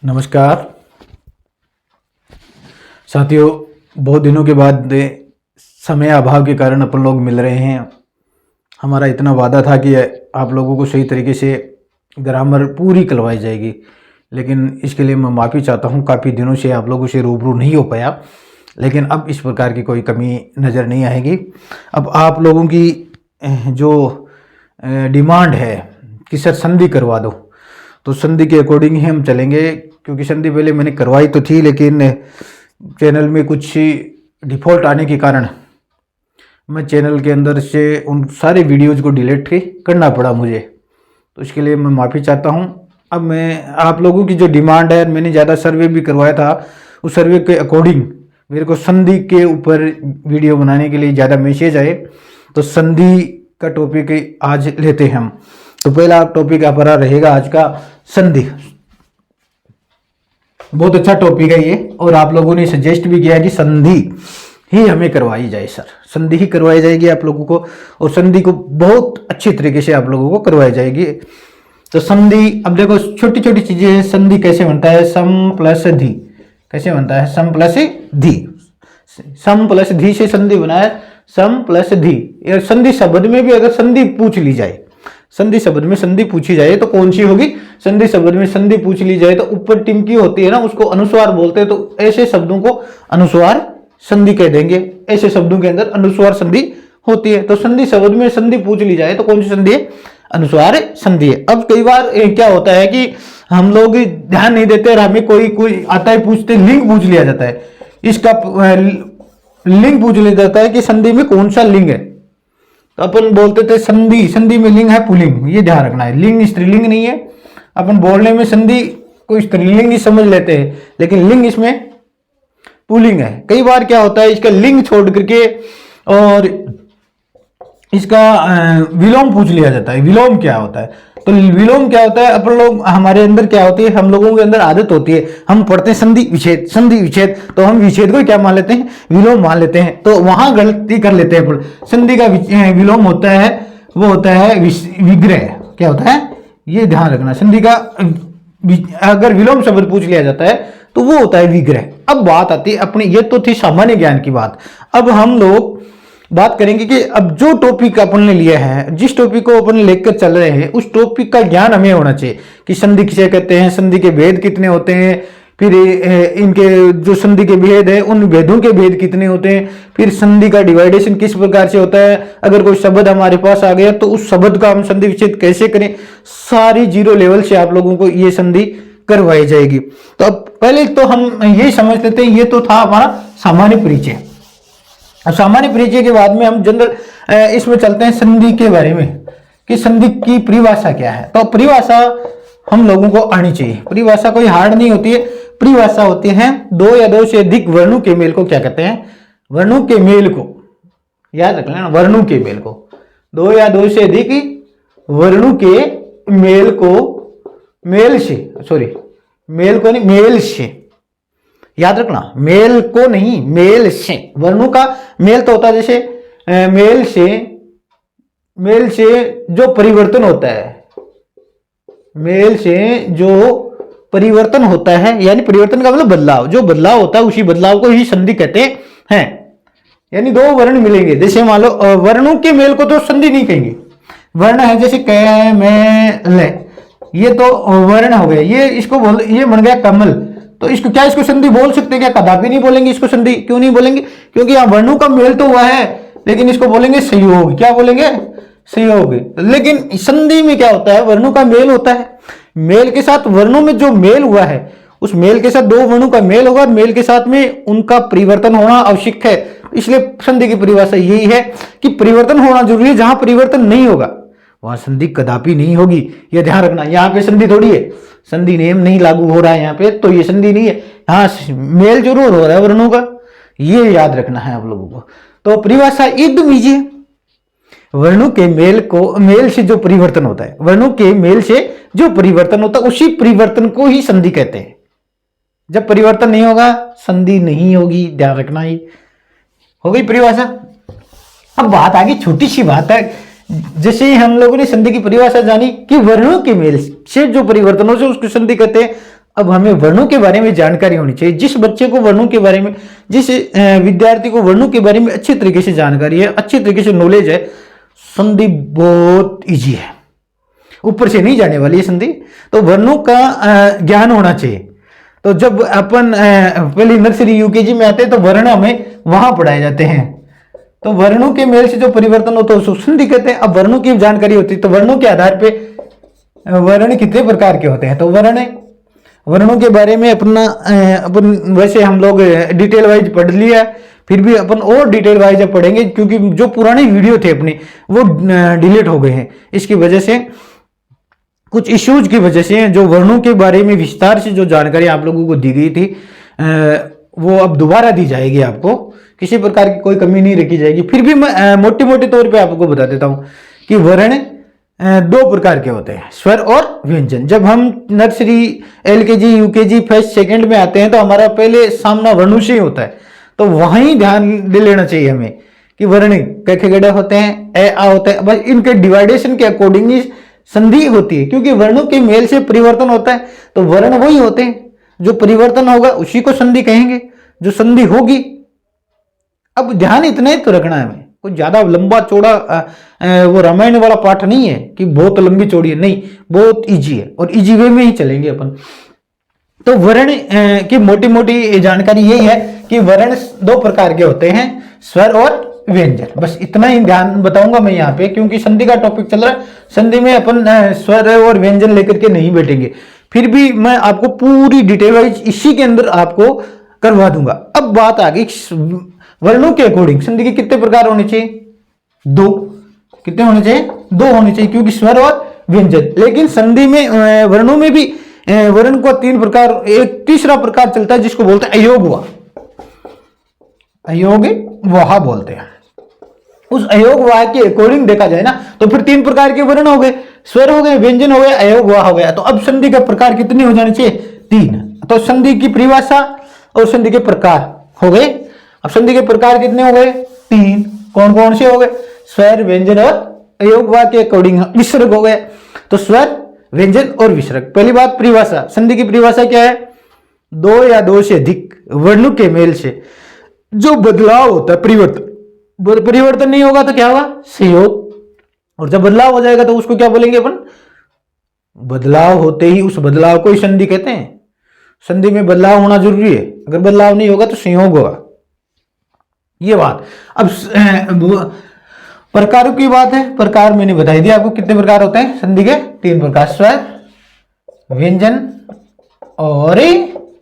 नमस्कार साथियों, बहुत दिनों के बाद समय अभाव के कारण अपन लोग मिल रहे हैं। हमारा इतना वादा था कि आप लोगों को सही तरीके से ग्रामर पूरी करवाई जाएगी, लेकिन इसके लिए मैं माफ़ी चाहता हूँ। काफ़ी दिनों से आप लोगों से रूबरू नहीं हो पाया, लेकिन अब इस प्रकार की कोई कमी नज़र नहीं आएगी। अब आप लोगों की जो डिमांड है कि सर संधि करवा दो, तो संधि के अकॉर्डिंग ही हम चलेंगे। क्योंकि संधि पहले मैंने करवाई तो थी, लेकिन चैनल में कुछ डिफ़ॉल्ट आने के कारण मैं चैनल के अंदर से उन सारे वीडियोज़ को डिलीट करना पड़ा मुझे। तो इसके लिए मैं माफ़ी चाहता हूँ। अब मैं आप लोगों की जो डिमांड है, मैंने ज़्यादा सर्वे भी करवाया था, उस सर्वे के अकॉर्डिंग मेरे को संधि के ऊपर वीडियो बनाने के लिए ज़्यादा मैसेज आए, तो संधि का टॉपिक आज लेते हैं हम। तो पहला टॉपिक हमारा रहेगा आज का संधि। बहुत अच्छा टॉपिक है ये, और आप लोगों ने सजेस्ट भी किया कि संधि ही हमें करवाई जाए। सर संधि ही करवाई जाएगी आप लोगों को, और संधि को बहुत अच्छी तरीके से आप लोगों को करवाई जाएगी। तो संधि, अब देखो छोटी छोटी चीजें हैं। संधि कैसे बनता है? सम प्लस धी। कैसे बनता है? सम प्लस धी। सम प्लस धी से संधि बना है, सम प्लस धी। संधि शब्द में भी अगर संधि पूछ ली जाए, संधि शब्द में संधि पूछी जाए तो कौन सी होगी? संधि शब्द में संधि पूछ ली जाए तो ऊपर टिमकी होती है ना, उसको अनुस्वार बोलते हैं। तो ऐसे शब्दों को अनुस्वार संधि कह देंगे। ऐसे शब्दों के अंदर अनुस्वार संधि होती है। तो संधि शब्द में संधि पूछ ली जाए तो कौन सी संधि है? अनुस्वार संधि है। अब कई बार क्या होता है कि हम लोग ध्यान नहीं देते और हमें कोई आता है पूछते, लिंग पूछ लिया जाता है। इसका लिंग पूछ लिया जाता है कि संधि में कौन सा लिंग है। तो अपन बोलते थे संधि, संधि में लिंग है पुल्लिंग। ये ध्यान रखना है, लिंग स्त्रीलिंग नहीं है। अपन बोलने में संधि को स्त्रीलिंग ही समझ लेते हैं, लेकिन लिंग इसमें पुल्लिंग है। कई बार क्या होता है, इसका लिंग छोड़ करके और इसका विलोम पूछ लिया जाता है। विलोम क्या होता है? तो विलोम क्या होता है? अपन लोग, हमारे अंदर क्या होती है, हम लोगों के अंदर आदत होती है, हम पढ़ते हैं संधि विच्छेद, संधि विच्छेद, तो हम विच्छेद को क्या मान लेते हैं? विलोम मान लेते हैं। तो वहां गलती कर लेते हैं। संधि का विलोम होता है, वो होता है विग्रह। क्या होता है? ये ध्यान रखना। संधि का अगर विलोम शब्द पूछ लिया जाता है तो वो होता है विग्रह। अब बात आती है अपनी, ये तो थी सामान्य ज्ञान की बात। अब हम लोग बात करेंगे कि अब जो टॉपिक अपन ने लिया है, जिस टॉपिक को अपन लेकर चल रहे हैं, उस टॉपिक का ज्ञान हमें होना चाहिए कि संधि किसे कहते हैं, संधि के भेद कितने होते हैं, फिर इनके जो संधि के भेद है उन भेदों के भेद कितने होते हैं, फिर संधि का डिवाइडेशन किस प्रकार से होता है, अगर कोई शब्द हमारे पास आ गया तो उस शब्द का हम संधि विच्छेद कैसे करें। सारी जीरो लेवल से आप लोगों को ये संधि करवाई जाएगी। तो अब पहले तो हम ये समझ लेते हैं, ये तो था हमारा सामान्य परिचय। सामान्य परिचय के बाद में हम जनरल इसमें चलते हैं संधि के बारे में कि संधि की परिभाषा क्या है। तो परिभाषा हम लोगों को आनी चाहिए। परिभाषा कोई हार्ड नहीं होती है। परिभाषा होती है दो या दो से अधिक वर्णों के मेल को क्या कहते हैं? वर्णों के मेल को याद रख लेना। वर्णों के मेल को, दो या दो से अधिक वर्णों के मेल को, मेल से, सॉरी मेल को नहीं, मेल से याद रखना। मेल को नहीं, मेल से। वर्णों का मेल तो होता है जैसे मेल से जो परिवर्तन होता है, मेल से जो परिवर्तन होता है, यानी परिवर्तन का मतलब बदलाव, जो बदलाव होता है उसी बदलाव को ही संधि कहते हैं। यानी दो वर्ण मिलेंगे, जैसे मान लो वर्णों के मेल को तो संधि नहीं कहेंगे। वर्ण है जैसे क, मैं, ल, ये तो वर्ण हो गए। ये इसको बोल, ये बन गया कमल। तो इसको क्या, इसको संधि बोल सकते हैं क्या? कदापि नहीं बोलेंगे इसको संधि। क्यों नहीं बोलेंगे? क्योंकि यहाँ वर्णों का मेल तो हुआ है, लेकिन इसको बोलेंगे संयोग। क्या बोलेंगे? संयोग। लेकिन संधि में क्या होता है? वर्णों का मेल होता है। मेल के साथ वर्णों में जो मेल हुआ है, उस मेल के साथ दो वर्णों का मेल होगा, मेल के साथ में उनका परिवर्तन होना आवश्यक है। इसलिए संधि की परिभाषा यही है कि परिवर्तन होना जरूरी है। जहां परिवर्तन नहीं होगा वहां संधि कदापि नहीं होगी। यह ध्यान रखना। यहाँ पे संधि थोड़ी है, संधि नियम नहीं लागू हो रहा है यहाँ पे, तो ये संधि नहीं है। यहाँ मेल जरूर हो रहा है वर्णों का, ये याद रखना है आप लोगों को। तो परिभाषा एकदम ईजी है। वर्णों के मेल को, मेल से जो परिवर्तन होता है, वर्णों के मेल से जो परिवर्तन होता है उसी परिवर्तन को ही संधि कहते हैं। जब परिवर्तन नहीं होगा संधि नहीं होगी, ध्यान रखना। ही हो गई परिभाषा। अब बात आगे, छोटी सी बात है। जैसे ही हम लोगों ने संधि की परिभाषा जानी कि वर्णों के मेल से जो परिवर्तन हो से उसको संधि कहते हैं, अब हमें वर्णों के बारे में जानकारी होनी चाहिए। जिस बच्चे को वर्णों के बारे में, जिस विद्यार्थी को वर्णों के बारे में अच्छी तरीके से जानकारी है, अच्छी तरीके से नॉलेज है, संधि बहुत इजी है, ऊपर से नहीं जाने वाली है संधि। तो वर्णों का ज्ञान होना चाहिए। तो जब अपन पहले नर्सरी यूकेजी में आते हैं तो वर्ण हमें वहां पढ़ाए जाते हैं। तो वर्णों के मेल से जो परिवर्तन होता है उसको संधि कहते हैं। अब वर्णों की जानकारी होती है तो वर्णों के आधार पे वर्ण कितने प्रकार के होते हैं। तो वर्णों के बारे में अपन वैसे हम लोग डिटेल वाइज पढ़ लिया, फिर भी अपन और डिटेल वाइज पढ़ेंगे क्योंकि जो पुराने वीडियो थे अपने वो डिलीट हो गए हैं। इसकी वजह से, कुछ इश्यूज की वजह से जो वर्णों के बारे में विस्तार से जो जानकारी आप लोगों को दी गई थी वो अब दोबारा दी जाएगी। आपको किसी प्रकार की कोई कमी नहीं रखी जाएगी। फिर भी मैं मोटे मोटे तौर पे आपको बता देता हूं कि वर्ण दो प्रकार के होते हैं, स्वर और व्यंजन। जब हम nursery, LKG, UKG, first, second में आते हैं तो हमारा पहले सामना वर्णों से ही होता है। तो वहीं ध्यान दे लेना चाहिए हमें कि वर्ण क ख ग होते हैं, ए आ होते हैं। बस इनके डिवाइडेशन के अकॉर्डिंग ही संधि होती है, क्योंकि वर्णों के मेल से परिवर्तन होता है। तो वर्ण वही होते हैं, जो परिवर्तन होगा उसी को संधि कहेंगे, जो संधि होगी। अब ध्यान इतना ही तो रखना है हमें, कोई ज्यादा लंबा चौड़ा वो रामायण वाला पाठ नहीं है कि बहुत लंबी चौड़ी है, नहीं, बहुत इजी है और इजी वे में ही चलेंगे अपन। तो वर्ण की मोटी मोटी जानकारी यही है कि वर्ण दो प्रकार के होते हैं, स्वर और व्यंजन। बस इतना ही ध्यान बताऊंगा मैं यहाँ पे, क्योंकि संधि का टॉपिक चल रहा है। संधि में अपन स्वर और व्यंजन लेकर के नहीं बैठेंगे, फिर भी मैं आपको पूरी डिटेल वाइज इसी के अंदर आपको करवा दूंगा। अब बात आ गई वर्णों के अकॉर्डिंग संधि के कितने प्रकार होने चाहिए? दो। कितने होने चाहिए? दो होने चाहिए, क्योंकि स्वर और व्यंजन। लेकिन संधि में वर्णों में भी वर्ण को तीन प्रकार, एक तीसरा प्रकार चलता है जिसको बोलते हैं अयोगवा। अयोगवाह बोलते हैं। उस अयोगवाह के अकॉर्डिंग देखा जाए ना तो फिर तीन प्रकार के वर्ण हो गए, स्वर हो गए, व्यंजन हो गया, अयोगवाह हो गया। तो अब संधि के प्रकार कितने हो जाने चाहिए? तीन। तो संधि की परिभाषा और संधि के प्रकार हो गए। अब संधि के प्रकार कितने हो गए? तीन। कौन कौन से हो गए? स्वर, व्यंजन और अयोगवाह के अकॉर्डिंग विसर्ग हो गए। तो स्वर, व्यंजन और विसर्ग। पहली बात परिभाषा, संधि की परिभाषा क्या है? दो या दो से अधिक वर्णों के मेल से जो बदलाव होता है, परिवर्तन नहीं होगा तो क्या होगा? संयोग। और जब बदलाव हो जाएगा तो उसको क्या बोलेंगे अपन? बदलाव होते ही उस बदलाव को ही संधि कहते हैं। संधि में बदलाव होना जरूरी है, अगर बदलाव नहीं होगा तो संयोग होगा। ये बात। अब प्रकारों की बात है। प्रकार मैंने बताई दिया आपको कितने प्रकार होते हैं संधि के? तीन प्रकार, स्वर, व्यंजन और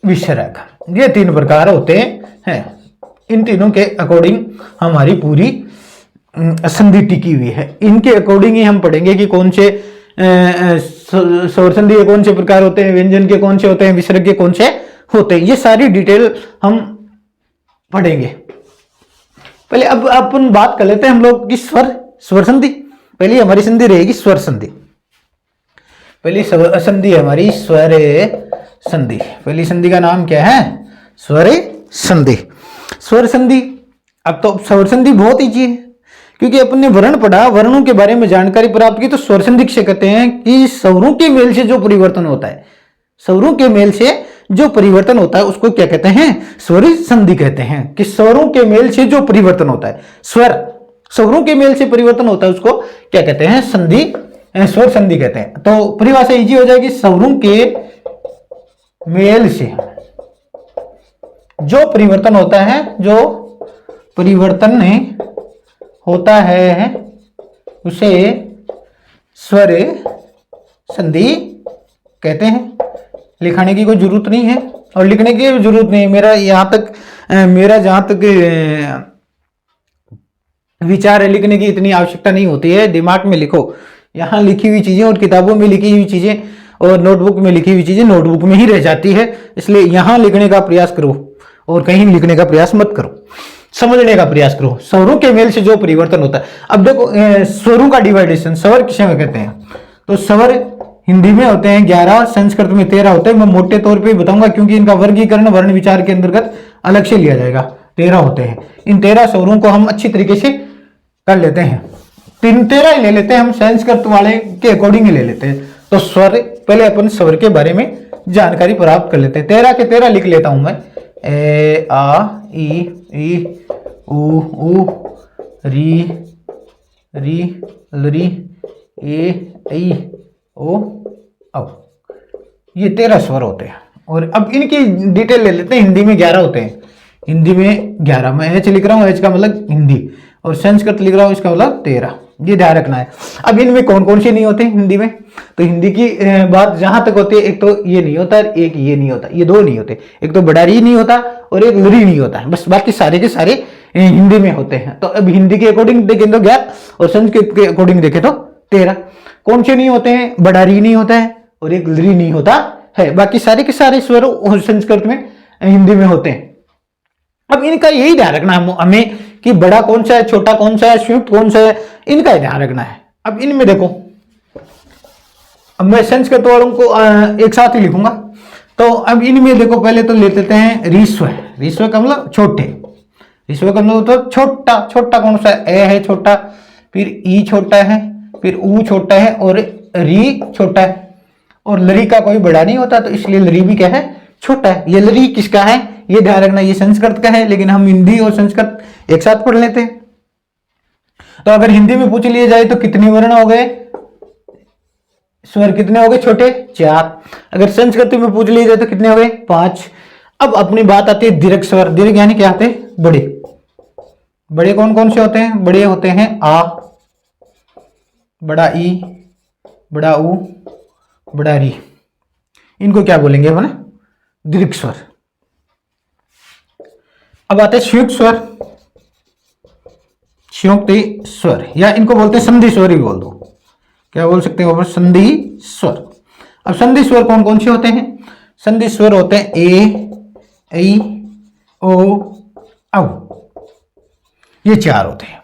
विसर्ग। ये तीन प्रकार होते हैं। इन तीनों के अकॉर्डिंग हमारी पूरी संधि टिकी हुई है। इनके अकॉर्डिंग ही हम पढ़ेंगे कि कौन से स्वर संधि के कौन से प्रकार होते हैं, व्यंजन के कौन से होते हैं, विसर्ग के कौन से होते हैं। ये सारी डिटेल हम पढ़ेंगे। पहले अब अपन बात कर लेते हैं हम लोग की स्वर संधि। पहली हमारी संधि रहेगी स्वर संधि। पहली संधि हमारी स्वर संधि। पहली संधि का नाम क्या है? स्वर संधि। स्वर संधि। अब तो स्वर संधि बहुत ईजी है, क्योंकि अपन ने वर्ण पढ़ा, वर्णों के बारे में जानकारी प्राप्त की। तो स्वर संधि किसे कहते हैं? कि स्वरों के मेल से जो परिवर्तन होता है, स्वरों के मेल से जो परिवर्तन होता है उसको क्या कहते हैं? स्वर संधि कहते हैं। कि स्वरों के मेल से जो परिवर्तन होता है, स्वरों के मेल से परिवर्तन होता है, उसको क्या कहते हैं? संधि, स्वर संधि कहते हैं। तो परिभाषा इजी हो जाएगी, स्वरों के मेल से जो परिवर्तन होता है, जो परिवर्तन होता है उसे स्वर संधि कहते हैं। लिखने की कोई जरूरत नहीं है और लिखने की भी जरूरत नहीं है। मेरा जहां तक विचार है, लिखने की इतनी आवश्यकता नहीं होती है। दिमाग में लिखो, यहाँ लिखी हुई चीजें और किताबों में लिखी हुई चीजें और नोटबुक में लिखी हुई चीजें नोटबुक में ही रह जाती है। इसलिए यहाँ लिखने का प्रयास करो और कहीं लिखने का प्रयास मत करो, समझने का प्रयास करो। स्वरों के मेल से जो परिवर्तन होता है। अब देखो स्वरों का डिवाइडेशन, स्वर किसे कहते हैं? तो स्वर हिंदी में होते हैं 11, संस्कृत में 13 होते हैं। मैं मोटे तौर पे बताऊंगा क्योंकि इनका वर्गीकरण वर्ण विचार के अंतर्गत अलग से लिया जाएगा। 13 होते हैं। इन 13 स्वरों को हम अच्छी तरीके से कर लेते हैं। 13 ही ले लेते हैं हम, संस्कृत वाले के अकॉर्डिंग ही ले लेते हैं। तो स्वर, पहले अपन स्वर के बारे में जानकारी प्राप्त कर लेते हैं। 13 के 13 लिख लेता हूं मैं। ए आ ई उ री लरी ए ऐ ओ औ। ये 13 स्वर होते हैं। और अब इनकी डिटेल ले लेते हैं। हिंदी में 11 होते हैं। हिंदी में 11, मैं एच लिख रहा हूँ, एच का मतलब हिंदी, और संस्कृत लिख रहा हूँ, इसका मतलब 13। ये ध्यान रखना है। अब इनमें कौन कौन से नहीं होते हिंदी में? तो हिंदी की बात जहां तक होती है, एक तो ये नहीं होता, एक ये नहीं होता, ये दो नहीं होते। एक तो बड़ा री नहीं होता और एक लरी नहीं होता है, बस बाकी सारे के सारे हिंदी में होते हैं। तो अब हिंदी के अकॉर्डिंग देखें तो 11 और संस्कृत के अकॉर्डिंग देखें तो 13। कौन से नहीं होते हैं? बड़ा री नहीं होता है और एक लरी नहीं होता है, बाकी सारे के सारे स्वर संस्कृत में हिंदी में होते हैं। अब इनका यही ध्यान रखना है हमें कि बड़ा कौन सा है, छोटा कौन सा है, संयुक्त कौन सा है, इनका ध्यान रखना है। अब इनमें देखो, अब मैं संस्कृत वालों को एक साथ ही लिखूंगा। तो अब इनमें देखो, पहले तो ले लेते हैं रीस्व। रीस्व का मतलब छोटे, रीस्व का मतलब तो छोटा। छोटा कौन सा है? ए है छोटा, फिर ई छोटा है, फिर ऊ छोटा है और री छोटा है। और लरी का कोई बड़ा नहीं होता, तो इसलिए लरी भी क्या है? छोटा है। ये लरी किसका है? ये ध्यान रखना, ये संस्कृत का है, लेकिन हम हिंदी और संस्कृत एक साथ पढ़ लेते हैं। तो अगर हिंदी में पूछ लिया जाए तो कितने वर्ण हो गए, स्वर कितने हो गए छोटे? 4। अगर संस्कृत में पूछ लिया जाए तो कितने हो गए? 5। अब अपनी बात आती है दीर्घ स्वर। दीर्घ यानी क्या होते हैं? बड़े। बड़े कौन कौन से होते हैं? बड़े होते हैं आ, बड़ा ई, बड़ा ऊ, बड़ा री। इनको क्या बोलेंगे अपन? दीर्घ स्वर। अब आते हैं संयुक्त स्वर। संयुक्त स्वर या इनको बोलते हैं संधि स्वर ही बोल दो। क्या बोल सकते हो? संधि स्वर। अब संधि स्वर कौन कौन से होते हैं? संधि स्वर होते हैं ए, ऐ, ओ, औ। ये 4 होते हैं।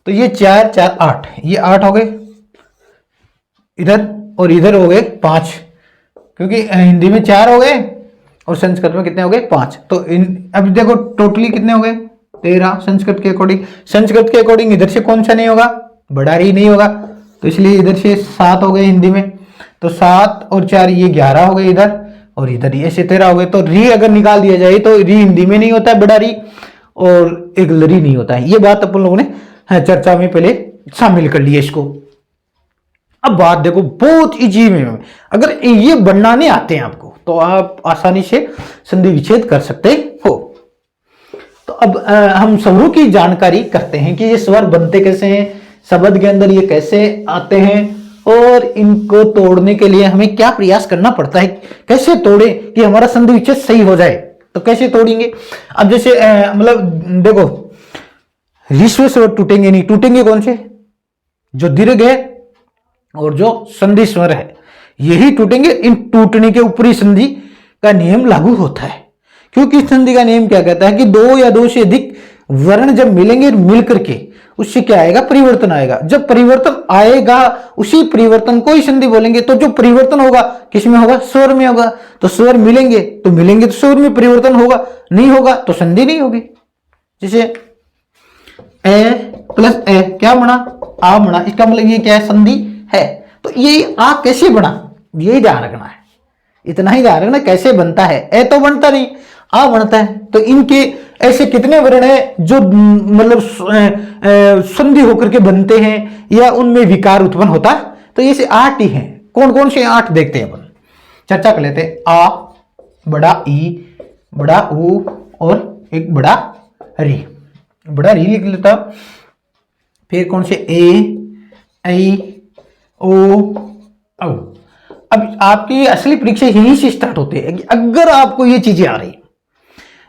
तो ये 4 4 8, ये 8 हो गए इधर, और इधर हो गए 5, क्योंकि हिंदी में 4 हो गए और संस्कृत में कितने हो गए? 5। तो अब देखो टोटली कितने हो गए? 13 संस्कृत के अकॉर्डिंग। संस्कृत के अकॉर्डिंग इधर से कौन सा नहीं होगा? बड़ा री नहीं होगा, तो इसलिए इधर से 7 हो गए हिंदी में। तो 7 और 4 ये 11 हो गए इधर, और इधर ये से 13 हो गए। तो री अगर निकाल दिया जाए तो री हिंदी में नहीं होता है बड़ा री, और एक लरी नहीं होता है। ये बात अपन लोगों ने चर्चा में पहले शामिल कर लिया इसको। अब बात देखो, बहुत इजी में, अगर ये बनाने आते हैं आपको तो आप आसानी से संधि विच्छेद कर सकते हो। तो अब हम स्वरों की जानकारी करते हैं कि ये स्वर बनते कैसे हैं, शब्द के अंदर ये कैसे आते हैं, और इनको तोड़ने के लिए हमें क्या प्रयास करना पड़ता है, कैसे तोड़े कि हमारा संधि विच्छेद सही हो जाए। तो कैसे तोड़ेंगे? अब जैसे मतलब देखो, ऋस्व स्वर टूटेंगे नहीं। टूटेंगे कौन से? जो दीर्घ है और जो संधि स्वर है, यही टूटेंगे। इन टूटने के ऊपरी संधि का नियम लागू होता है, क्योंकि संधि का नियम क्या कहता है कि 2 या 2 से अधिक वर्ण जब मिलेंगे, मिलकर के उससे क्या आएगा? परिवर्तन आएगा। जब परिवर्तन आएगा, उसी परिवर्तन को ही संधि बोलेंगे। तो जो परिवर्तन होगा किसमें होगा? स्वर में होगा। तो स्वर मिलेंगे तो स्वर में परिवर्तन होगा, नहीं होगा तो संधि नहीं होगी। जैसे ए प्लस ए क्या बना? आ बना। इसका मतलब ये क्या है? संधि है। तो ये आ कैसे बना, यही ध्यान रखना है। इतना ही ध्यान रखना कैसे बनता है। ए तो बनता नहीं, आ बनता है। तो इनके ऐसे कितने वर्ण हैं जो मतलब संधि होकर के बनते हैं या उनमें विकार उत्पन्न होता? तो ये से 8 ही हैं। कौन कौन से 8 देखते हैं अपन, चर्चा कर लेते हैं। आ, बड़ा ई, बड़ा ऊ और एक बड़ा री। बड़ा री लिख लेता। फिर कौन से? ए, ऐ, ओ, औ। अब आपकी असली परीक्षा यहीं से स्टार्ट होती है कि अगर आपको ये चीजें आ रही,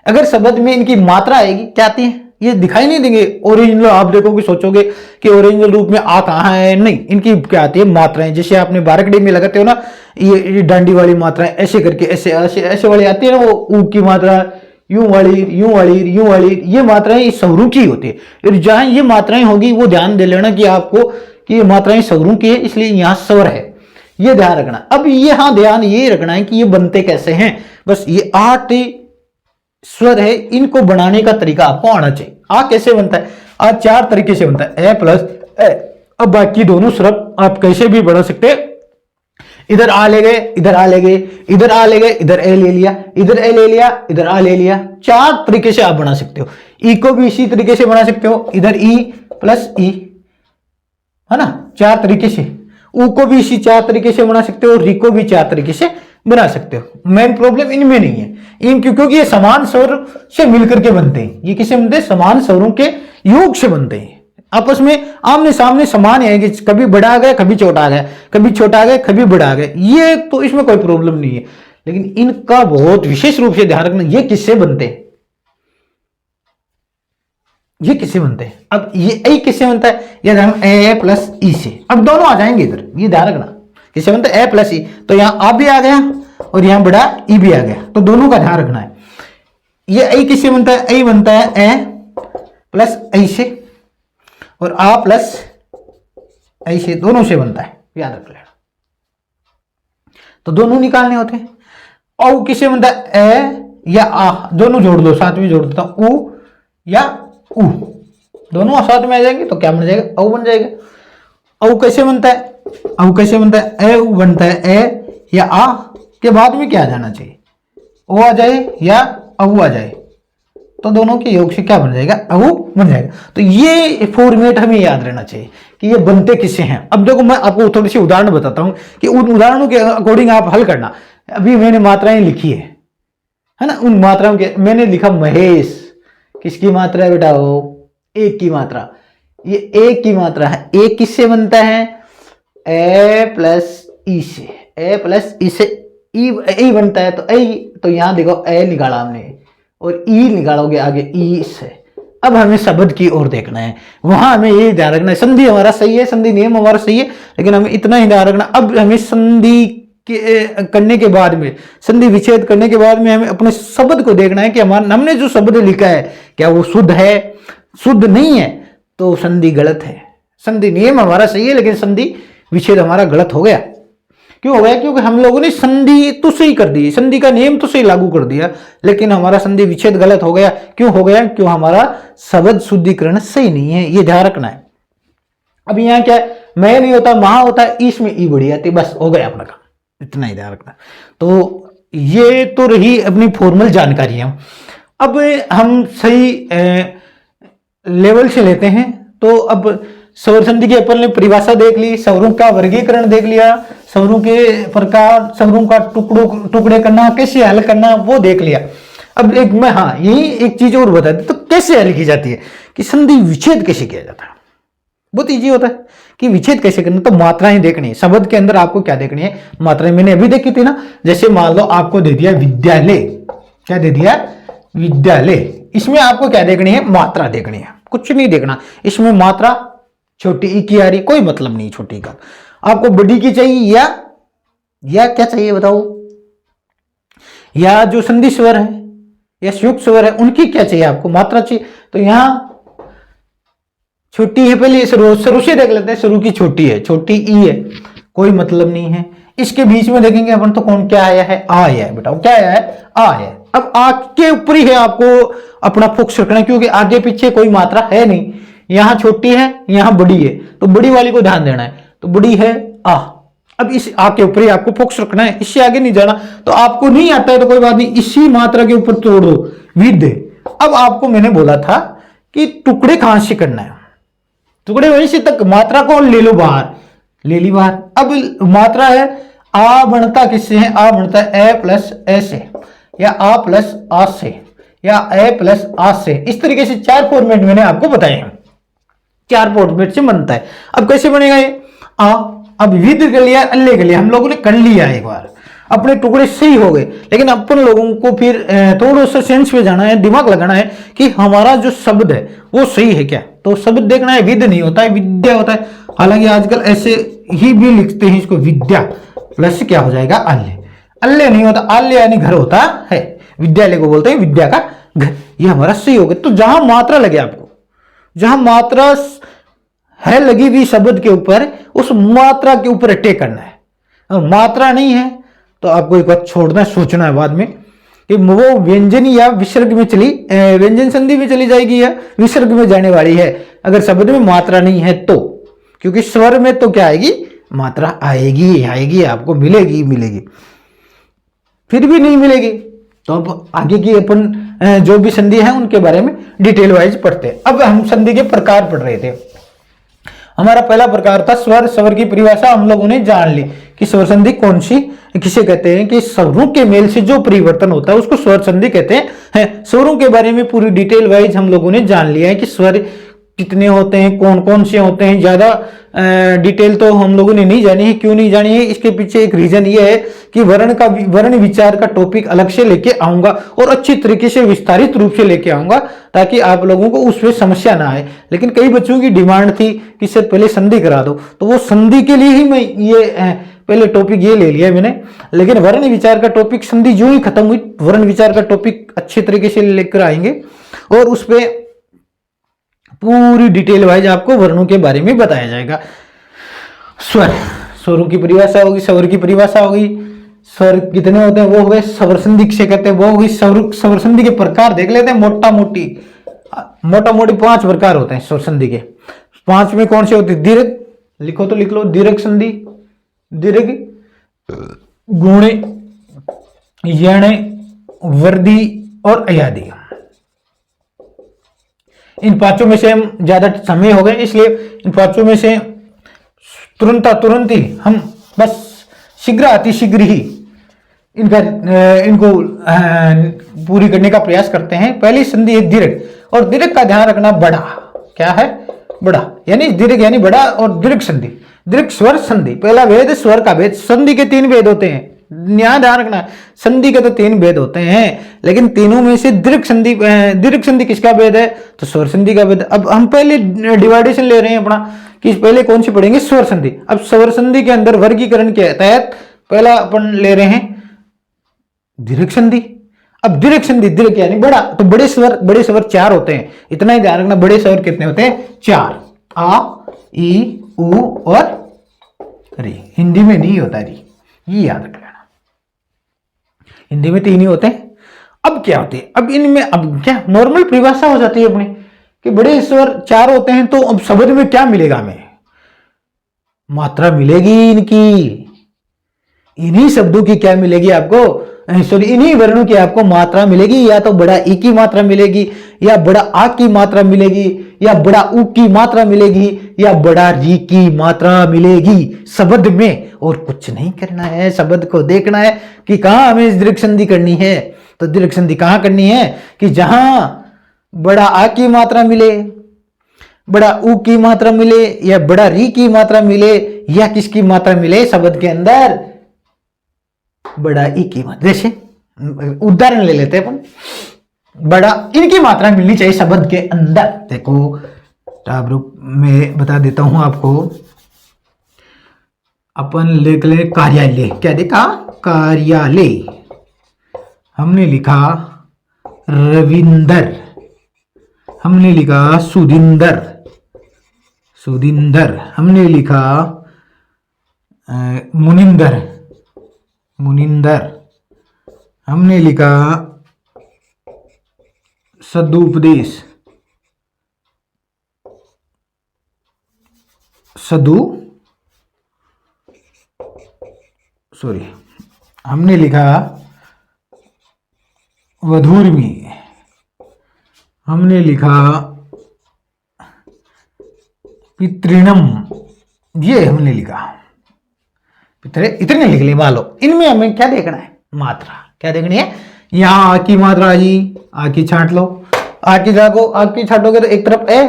अगर शब्द में इनकी मात्रा आएगी, क्या आती है? ये दिखाई नहीं देंगे ओरिजिनल। आप देखोगे, सोचोगे कि ओरिजिनल रूप में आ कहाँ है, नहीं, इनकी क्या आती है? मात्राएं। जैसे आपने बारकड़ी में लगाते हो ना, ये डांडी वाली मात्राएं ऐसे करके ऐसे ऐसे ऐसे वाली आती है ना, वो ऊ की मात्रा, यूं वाली, यूं वाली, यूं वाली, ये मात्राएं स्वरों की होती है। और जहां ये मात्राएं होगी वो ध्यान दे लेना कि आपको कि ये मात्राएं स्वरों की है, इसलिए यहां स्वर है, ये ध्यान रखना। अब यहां ध्यान ये रखना है कि ये बनते कैसे हैं। बस ये 8 स्वर है, इनको बनाने का तरीका आपको आना चाहिए। आ कैसे बनता है? आ 4 तरीके से बनता है, ए प्लस ए। अब बाकी दोनों स्वर आप कैसे भी बना सकते हैं। इधर आ ले गए, इधर आ ले गए, इधर आ ले गए, इधर ए ले लिया, इधर ए ले लिया, इधर आ ले लिया। चार तरीके से आप बना सकते हो। ई को भी इसी तरीके से बना सकते हो, इधर ई प्लस ई, है ना, चार तरीके से। ऊ को भी इसी चार तरीके से बना सकते हो, री को भी चार तरीके से बना सकते हो। मेन प्रॉब्लम इनमें नहीं है, इन क्योंकि ये समान स्वर से मिलकर के बनते हैं। ये किसे बनते हैं? समान स्वरों के योग से बनते हैं। आपस में आमने सामने समान है कि कभी बड़ा आ गया, कभी छोटा आ गया, कभी छोटा आ गया, कभी बड़ा आ गया, ये तो इसमें कोई प्रॉब्लम नहीं है। लेकिन इनका बहुत विशेष रूप से ध्यान रखना, ये किससे बनते हैं? ये किससे बनते हैं? अब ये ए किससे बनता है? ये ध्यान, ए प्लस ई से। अब दोनों आ जाएंगे इधर, ये ध्यान रखना किससे बनता है? ए प्लस ई। तो यहां आ भी आ गया और यहां बड़ा ई भी आ गया, तो दोनों का ध्यान रखना है। ये ए किससे बनता है? ए बनता है ए प्लस ई से, और आ प्लस आई से, दोनों से बनता है, याद रख लेना। तो दोनों निकालने होते हैं। औ किससे बनता है? ए या आ, दोनों जोड़ दो, साथ में जोड़ देता हूं, ऊ या ऊ, दोनों साथ में आ जाएंगे तो क्या बन जाएगा? औ बन जाएगा। औ कैसे बनता है? औ कैसे बनता है? ए ऊ बनता है, ए या आ के बाद में क्या आ जाना चाहिए? ओ आ जाए या औ आ जाए, तो दोनों के योग से क्या बन जाएगा? औ बन जाएगा। तो ये फॉर्मेट हमें याद रहना चाहिए कि ये बनते किससे हैं। अब देखो मैं आपको थोड़ी सी उदाहरण बताता हूं कि उन उदाहरणों के अकॉर्डिंग आप हल करना। अभी मैंने मात्राएं लिखी है ना, उन मात्राओं के मैंने लिखा महेश, किसकी मात्रा है बेटा? वो एक की मात्रा, ये एक की मात्रा है। एक किससे बनता है? ए प्लस ई से, ए प्लस ई से ई बनता है। तो ए, तो यहां देखो ए निकाला हमने और ई निकालोगे आगे ई से। अब हमें शब्द की ओर देखना है, वहां हमें ये ध्यान रखना है। संधि हमारा सही है, संधि नियम हमारा सही है, लेकिन हमें इतना ही ध्यान रखना। अब हमें संधि करने के बाद में, संधि विच्छेद करने के बाद में हमें अपने शब्द को देखना है कि हमारा हमने जो शब्द लिखा है क्या वो शुद्ध है, शुद्ध नहीं है, तो संधि गलत है। संधि नियम हमारा सही है लेकिन संधि विच्छेद हमारा गलत हो गया। क्यों हो गया? क्योंकि हम लोगों ने संधि तो सही कर दी, संधि का नियम तो सही लागू कर दिया, लेकिन हमारा संधि विच्छेद गलत हो गया। क्यों हो गया? क्यों हमारा शब्द शुद्धिकरण सही नहीं है, ये ध्यान रखना है। अब यहाँ क्या है? मैं नहीं होता, महा होता है, इसमें ई बढ़ी आती, बस हो गया अपना काम, इतना ही ध्यान रखना। तो ये तो रही अपनी फॉर्मल जानकारियां। अब हम सही लेवल से लेते हैं। तो अब स्वर संधि की अपन ने परिभाषा देख ली, स्वरों का वर्गीकरण देख लिया, स्वरों के प्रकार, स्वरों का टुकड़े करना, कैसे हल करना वो देख लिया। अब एक मैं यही एक चीज और बता दी, तो कैसे हल की जाती है कि संधि विच्छेद कैसे किया जाता है। बहुत इजी होता है कि विच्छेद कैसे करना। तो मात्राएं देखनी है, शब्द के अंदर आपको क्या देखनी है? मात्राएं मैंने अभी देखी थी ना। जैसे मान लो आपको दे दिया विद्यालय, क्या दे दिया? विद्यालय। इसमें आपको क्या देखनी है? मात्रा देखनी है, कुछ नहीं देखना। इसमें मात्रा छोटी ई की आ रही, कोई मतलब नहीं छोटी का। आपको बड़ी की चाहिए या क्या चाहिए बताओ? या जो संधि स्वर है या संयुक्त स्वर है उनकी क्या चाहिए आपको? मात्रा चाहिए। तो यहां छोटी है, पहले शुरू से देख लेते हैं। शुरू की छोटी है, छोटी ई है, कोई मतलब नहीं है। इसके बीच में देखेंगे अपन तो कौन क्या आया है? आ आया है। बेटा क्या आया है? आ है। अब आ के ऊपर ही है आपको अपना फोकस रखना, क्योंकि आगे पीछे कोई मात्रा है नहीं। यहां छोटी है, यहां बड़ी है, तो बड़ी वाली को ध्यान देना है। तो बड़ी है आ। अब इस आ के ऊपर ही आपको फोकस रखना है, इससे आगे नहीं जाना। तो आपको नहीं आता है तो कोई बात नहीं, इसी मात्रा के ऊपर तोड़ दो, विद। अब आपको मैंने बोला था कि टुकड़े कहां से करना है? टुकड़े वहीं से तक, मात्रा को ले लो बाहर, ले ली बाहर। अब मात्रा है आ, बनता किससे है? आ बनता है ए प्लस ए से, या आ प्लस आ से, या ए प्लस आ से। इस तरीके से चार फॉर्मेट मैंने आपको बताए हैं, चार फॉर्मेट से बनता है। अब कैसे बनेगा ये? आ, अब विद कर लिया, अल्ले कर लिया, हम लोगों ने कर लिया एक बार, अपने टुकड़े सही हो गए। लेकिन अपन लोगों को फिर थोड़ा सा सेंस पे जाना है, दिमाग लगाना है कि हमारा जो शब्द है वो सही है क्या। तो शब्द देखना है, विद नहीं होता है, विद्या होता है। हालांकि आजकल ऐसे ही भी लिखते हैं इसको, विद्या प्लस क्या हो जाएगा? अल्ले। अल्ले नहीं होता, अल्ले यानी घर होता है। विद्यालय को बोलते हैं विद्या का घर। ये हमारा सही हो गया। तो जहां मात्रा लगे आपको, जहां मात्रा है लगी हुई शब्द के ऊपर, उस मात्रा के ऊपर अटैक करना है। मात्रा नहीं है तो आपको एक बार छोड़ना है, सोचना है बाद में कि वो व्यंजन या विसर्ग में चली, व्यंजन संधि में चली जाएगी या विसर्ग में जाने वाली है, अगर शब्द में मात्रा नहीं है तो। क्योंकि स्वर में तो क्या आएगी? मात्रा आएगी आएगी, आपको मिलेगी मिलेगी, फिर भी नहीं मिलेगी तो अब आगे की अपन जो भी संधि है उनके बारे में डिटेल वाइज पढ़ते हैं। अब हम संधि के प्रकार पढ़ रहे थे। हमारा पहला प्रकार था स्वर। स्वर की परिभाषा हम लोगों ने जान ली कि स्वर संधि कौन सी किसे कहते हैं, कि स्वरों के मेल से जो परिवर्तन होता है उसको स्वर संधि कहते हैं। स्वरों के बारे में पूरी डिटेल वाइज हम लोगों ने जान लिया है कि स्वर कितने होते हैं, कौन कौन से होते हैं। ज्यादा डिटेल तो हम लोगों ने नहीं जानी है। क्यों नहीं जानी है, इसके पीछे एक रीजन ये है कि वर्ण विचार का टॉपिक अलग से लेके आऊंगा और अच्छी तरीके से विस्तारित रूप से लेके आऊंगा ताकि आप लोगों को उसमें समस्या ना आए। लेकिन कई बच्चों की डिमांड थी कि सर पहले संधि करा दो, तो वो संधि के लिए ही मैं ये पहले टॉपिक ये ले लिया मैंने। लेकिन वर्ण विचार का टॉपिक संधि जो ही खत्म हुई, वर्ण विचार का टॉपिक अच्छे तरीके से लेकर आएंगे और उस पर पूरी डिटेल वाइज आपको वर्णों के बारे में बताया जाएगा। स्वर, स्वरों की परिभाषा होगी, स्वर की परिभाषा होगी, स्वर कितने होते हैं वो हो गए, स्वर संधि किसे कहते हैं वो होगी। स्वर संधि के प्रकार देख लेते हैं। मोटा मोटी 5 प्रकार होते हैं स्वर संधि के। 5 में कौन से होते हैं? दीर्घ, लिखो तो लिख लो, दीर्घ संधि, दीर्घ, गुणे, यणे, वृद्धि और अयादि। इन 5 में से हम ज्यादा समय हो गए इसलिए इन 5 में से तुरंत ही हम बस शीघ्र अतिशीघ्र ही इनको पूरी करने का प्रयास करते हैं। पहली संधि है दीर्घ, और दीर्घ का ध्यान रखना, बड़ा क्या है? बड़ा, यानी दीर्घ यानी बड़ा। और दीर्घ संधि, दीर्घ स्वर संधि, पहला भेद स्वर का भेद। संधि के 3 भेद होते हैं, यहाँ ध्यान रखना। संधि के तो 3 भेद होते हैं, लेकिन तीनों में से दीर्घ संधि किसका भेद है? तो स्वर संधि का भेद। अब हम पहले डिवाइडेशन ले रहे हैं अपना कि पहले कौन सी पढ़ेंगे? स्वर संधि। अब स्वर संधि के अंदर वर्गीकरण के तहत पहला अपन ले रहे हैं दीर्घ संधि। अब दीर्घ संधि, दीर्घ यानी बड़ा, तो बड़े स्वर 4 होते हैं, इतना ही ध्यान रखना। बड़े स्वर कितने होते हैं? 4, आ, ई, उ और री। हिंदी में नहीं होता री, ये याद रख लेना। हिंदी में 3 ही होते हैं। अब क्या होते हैं? अब इनमें अब क्या नॉर्मल परिभाषा हो जाती है अपने कि बड़े स्वर 4 होते हैं, तो अब शब्द में क्या मिलेगा? हमें मात्रा मिलेगी इनकी। इन्हीं शब्दों की क्या मिलेगी आपको? सॉरी, इन्हीं वर्णों की आपको मात्रा मिलेगी। या तो बड़ा ई की मात्रा मिलेगी, या बड़ा आ की मात्रा मिलेगी, या बड़ा उ की मात्रा मिलेगी, या बड़ा री की मात्रा मिलेगी शब्द में। और कुछ नहीं करना है, शब्द को देखना है कि कहां हमें दीर्घ संधि करनी है। तो दीर्घ संधि कहां करनी है? कि जहां बड़ा आ की मात्रा मिले, बड़ा उ की मात्रा मिले, या बड़ा री की मात्रा मिले, या किसकी मात्रा मिले शब्द के अंदर? बड़ा ई की मात्रा। जैसे उदाहरण ले लेते हैं अपन, बड़ा इनकी मात्रा मिलनी चाहिए शब्द के अंदर। देखो टैब रूप में बता देता हूं आपको। अपन लिख ले कार्यालय। क्या देखा? कार्यालय। हमने लिखा रविंदर, हमने लिखा सुदिंदर, सुदिंदर, हमने लिखा मुनिंदर, मुनिंदर, हमने लिखा सदुपदेश, हमने लिखा वधूर्मी, हमने लिखा पितृणम, ये हमने लिखा इतने लिख लिए। मान लो इनमें हमें क्या देखना है? मात्रा। क्या देखनी है? यहाँ आ की मात्रा आई, आ की छांट लो, आ की जागो, आ की छाटोगे तो एक तरफ ए,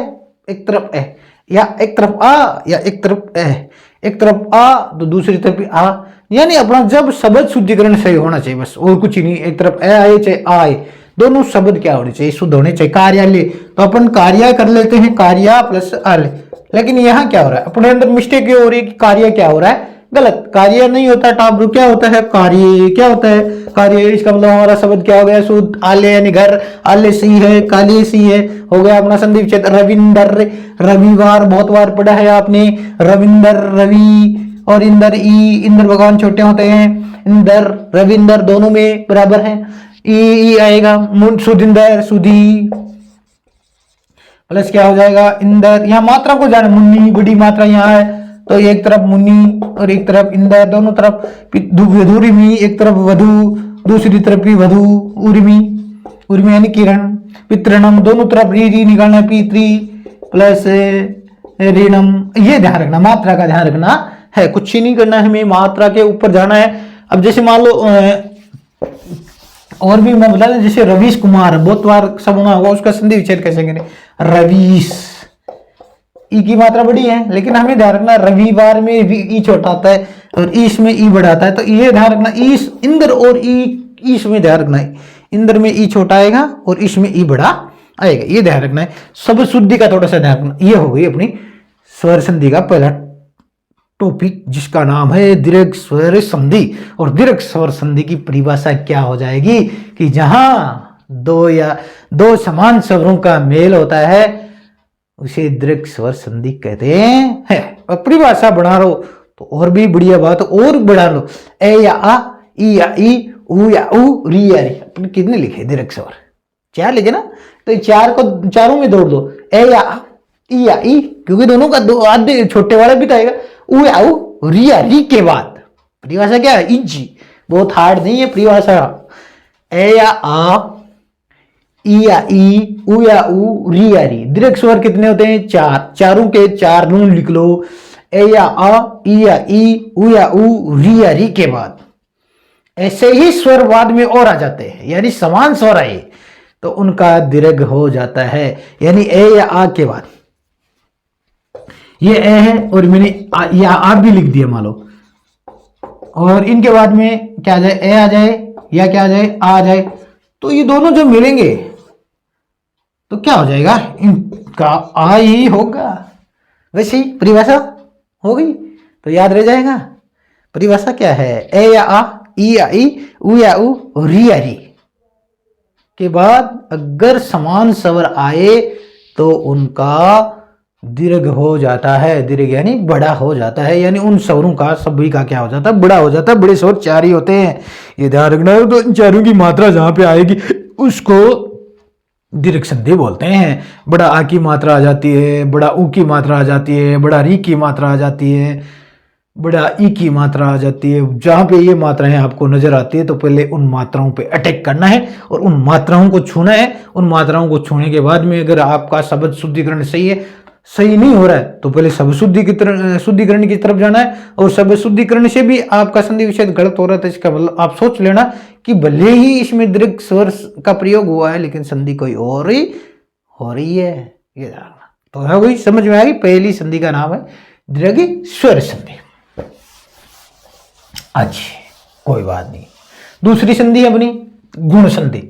एक तरफ ए, या एक तरफ आ, या एक तरफ ए, एक तरफ आ तो दूसरी तरफ भी आ। यानी अपना जब शब्द शुद्धिकरण सही होना चाहिए, बस और कुछ ही नहीं। एक तरफ ए आए चाहे आ आए, दोनों शब्द क्या होने चाहिए? शुद्ध होने चाहिए। कार्यालय, तो अपन कार्य कर लेते हैं, कार्या प्लस आलय। लेकिन यहाँ क्या हो रहा है? अपने अंदर मिस्टेक ये हो रही है कि कार्य क्या हो रहा है? गलत। कार्य नहीं होता, टाबरू क्या होता है? कार्य। क्या होता है? कार्य। इसका मतलब हमारा शब्द क्या हो गया? शुद्ध। आले यानी घर, आले सी है, काली सी है, हो गया अपना संधि विच्छेद। रविंदर, रविवार बहुत बार पढ़ा है आपने। रविंदर, रवि और इंदर, ई, इंद्र भगवान छोटे होते हैं। इंदर, रविंदर दोनों में बराबर है। ई आएगा। सुदिंदर, सुधी प्लस क्या हो जाएगा? इंदर। यहाँ मात्रा को जाने, मुन्नी बड़ी मात्रा यहाँ है तो एक तरफ मुनि और एक तरफ इंद्र, दोनों तरफ वधूरिमी, एक तरफ वधु, दूसरी तरफ भी वधु, उर्मी, उर्मी यानी किरण, पितृणम, दोनों तरफ री निकालना, पितृ प्लस ऋणम। ये ध्यान रखना, मात्रा का ध्यान रखना है, कुछ ही नहीं करना है, हमें मात्रा के ऊपर जाना है। अब जैसे मान लो और भी मैं बता दें, जैसे रवीश कुमार, बहुत बार सपना होगा, उसका संधि विच्छेद कैसे करें, रवीश, ई की मात्रा बड़ी है, लेकिन हमें ध्यान रखना रविवार में ई छोटा आता है और ईश में ई बड़ा आता है, तो ये ध्यान रखना, ईश इंद्र और ईश में ध्यान रखना है, इंद्र में ई छोटा आएगा और ईश में ई बड़ा आएगा, ये ध्यान रखना है। सब शुद्धि का थोड़ा सा ध्यान रखना। ये हो गई अपनी स्वर संधि का पहला टॉपिक, जिसका नाम है दीर्घ स्वर संधि। और दीर्घ स्वर संधि की परिभाषा क्या हो जाएगी कि जहां दो या दो समान स्वरों का मेल होता है उसे दीर्घ स्वर संधि कहते हैं। और परिभाषा बढ़ा लो तो और भी बढ़िया बात, और बढ़ा लो, ए या आ, ई या ई, उ या उ, री या री। अपने कितने लिखे दीर्घ स्वर? 4 लिखे ना, तो 4 को चारों में जोड़ दो, ए या आ, ई या ई, क्योंकि दोनों का दो आधे छोटे वाला भी तो आएगा, उ या उ, री या री के बाद परिभाषा क्या है? इजी, बहुत हार्ड नहीं है परिभाषा। ए या आ, ई या ई, उ या उ, री या री। दीर्घ स्वर कितने होते हैं? 4, चारों के 4 नून लिख लो, ए या आ, ई या ई, उ या उ, री या री के बाद। ऐसे ही स्वर बाद में और आ जाते हैं, यानी समान स्वर आए तो उनका दीर्घ हो जाता है, यानी ए या आ के बाद। ये ए है और मैंने या आ भी लिख दिया मान लो, और इनके बाद में क्या आ जाए? ए आ जाए या क्या आ जाए? आ जाए, तो ये दोनों जो मिलेंगे तो क्या हो जाएगा? इनका आ ही होगा। वैसे ही परिभाषा हो गई तो याद रह जाएगा। परिभाषा क्या है? ए या आ, ई या ई, उ या उ, री या री के बाद अगर समान स्वर आए तो उनका दीर्घ हो जाता है। दीर्घ यानी बड़ा हो जाता है, यानी उन स्वरों का सभी का क्या हो जाता है? बड़ा हो जाता है। बड़े स्वर 4 ही होते हैं, ये ध्यान रखना है। तो इन चारों की मात्रा जहां पे आएगी उसको दीर्घ संधि बोलते हैं। बड़ा आ की मात्रा आ जाती है, बड़ा उ की मात्रा आ जाती है, बड़ा री की मात्रा आ जाती है, बड़ा ई की मात्रा आ जाती है। जहां पे ये मात्राएं आपको नजर आती है तो पहले उन मात्राओं पे अटैक करना है और उन मात्राओं को छूना है। उन मात्राओं को छूने के बाद में अगर आपका शब्द शुद्धिकरण सही है, सही नहीं हो रहा है तो पहले शब्द शुद्धिकरण की तरफ जाना है। और शब्द शुद्धिकरण से भी आपका संधि विच्छेद गलत हो रहा है तो इसका मतलब आप सोच लेना कि भले ही इसमें दीर्घ स्वर का प्रयोग हुआ है लेकिन संधि कोई और ही हो रही है, ये जानना। तो है वही समझ में आ गई। पहली संधि का नाम है दीर्घ स्वर संधि। अच्छा, कोई बात नहीं। दूसरी संधि अपनी गुण संधि।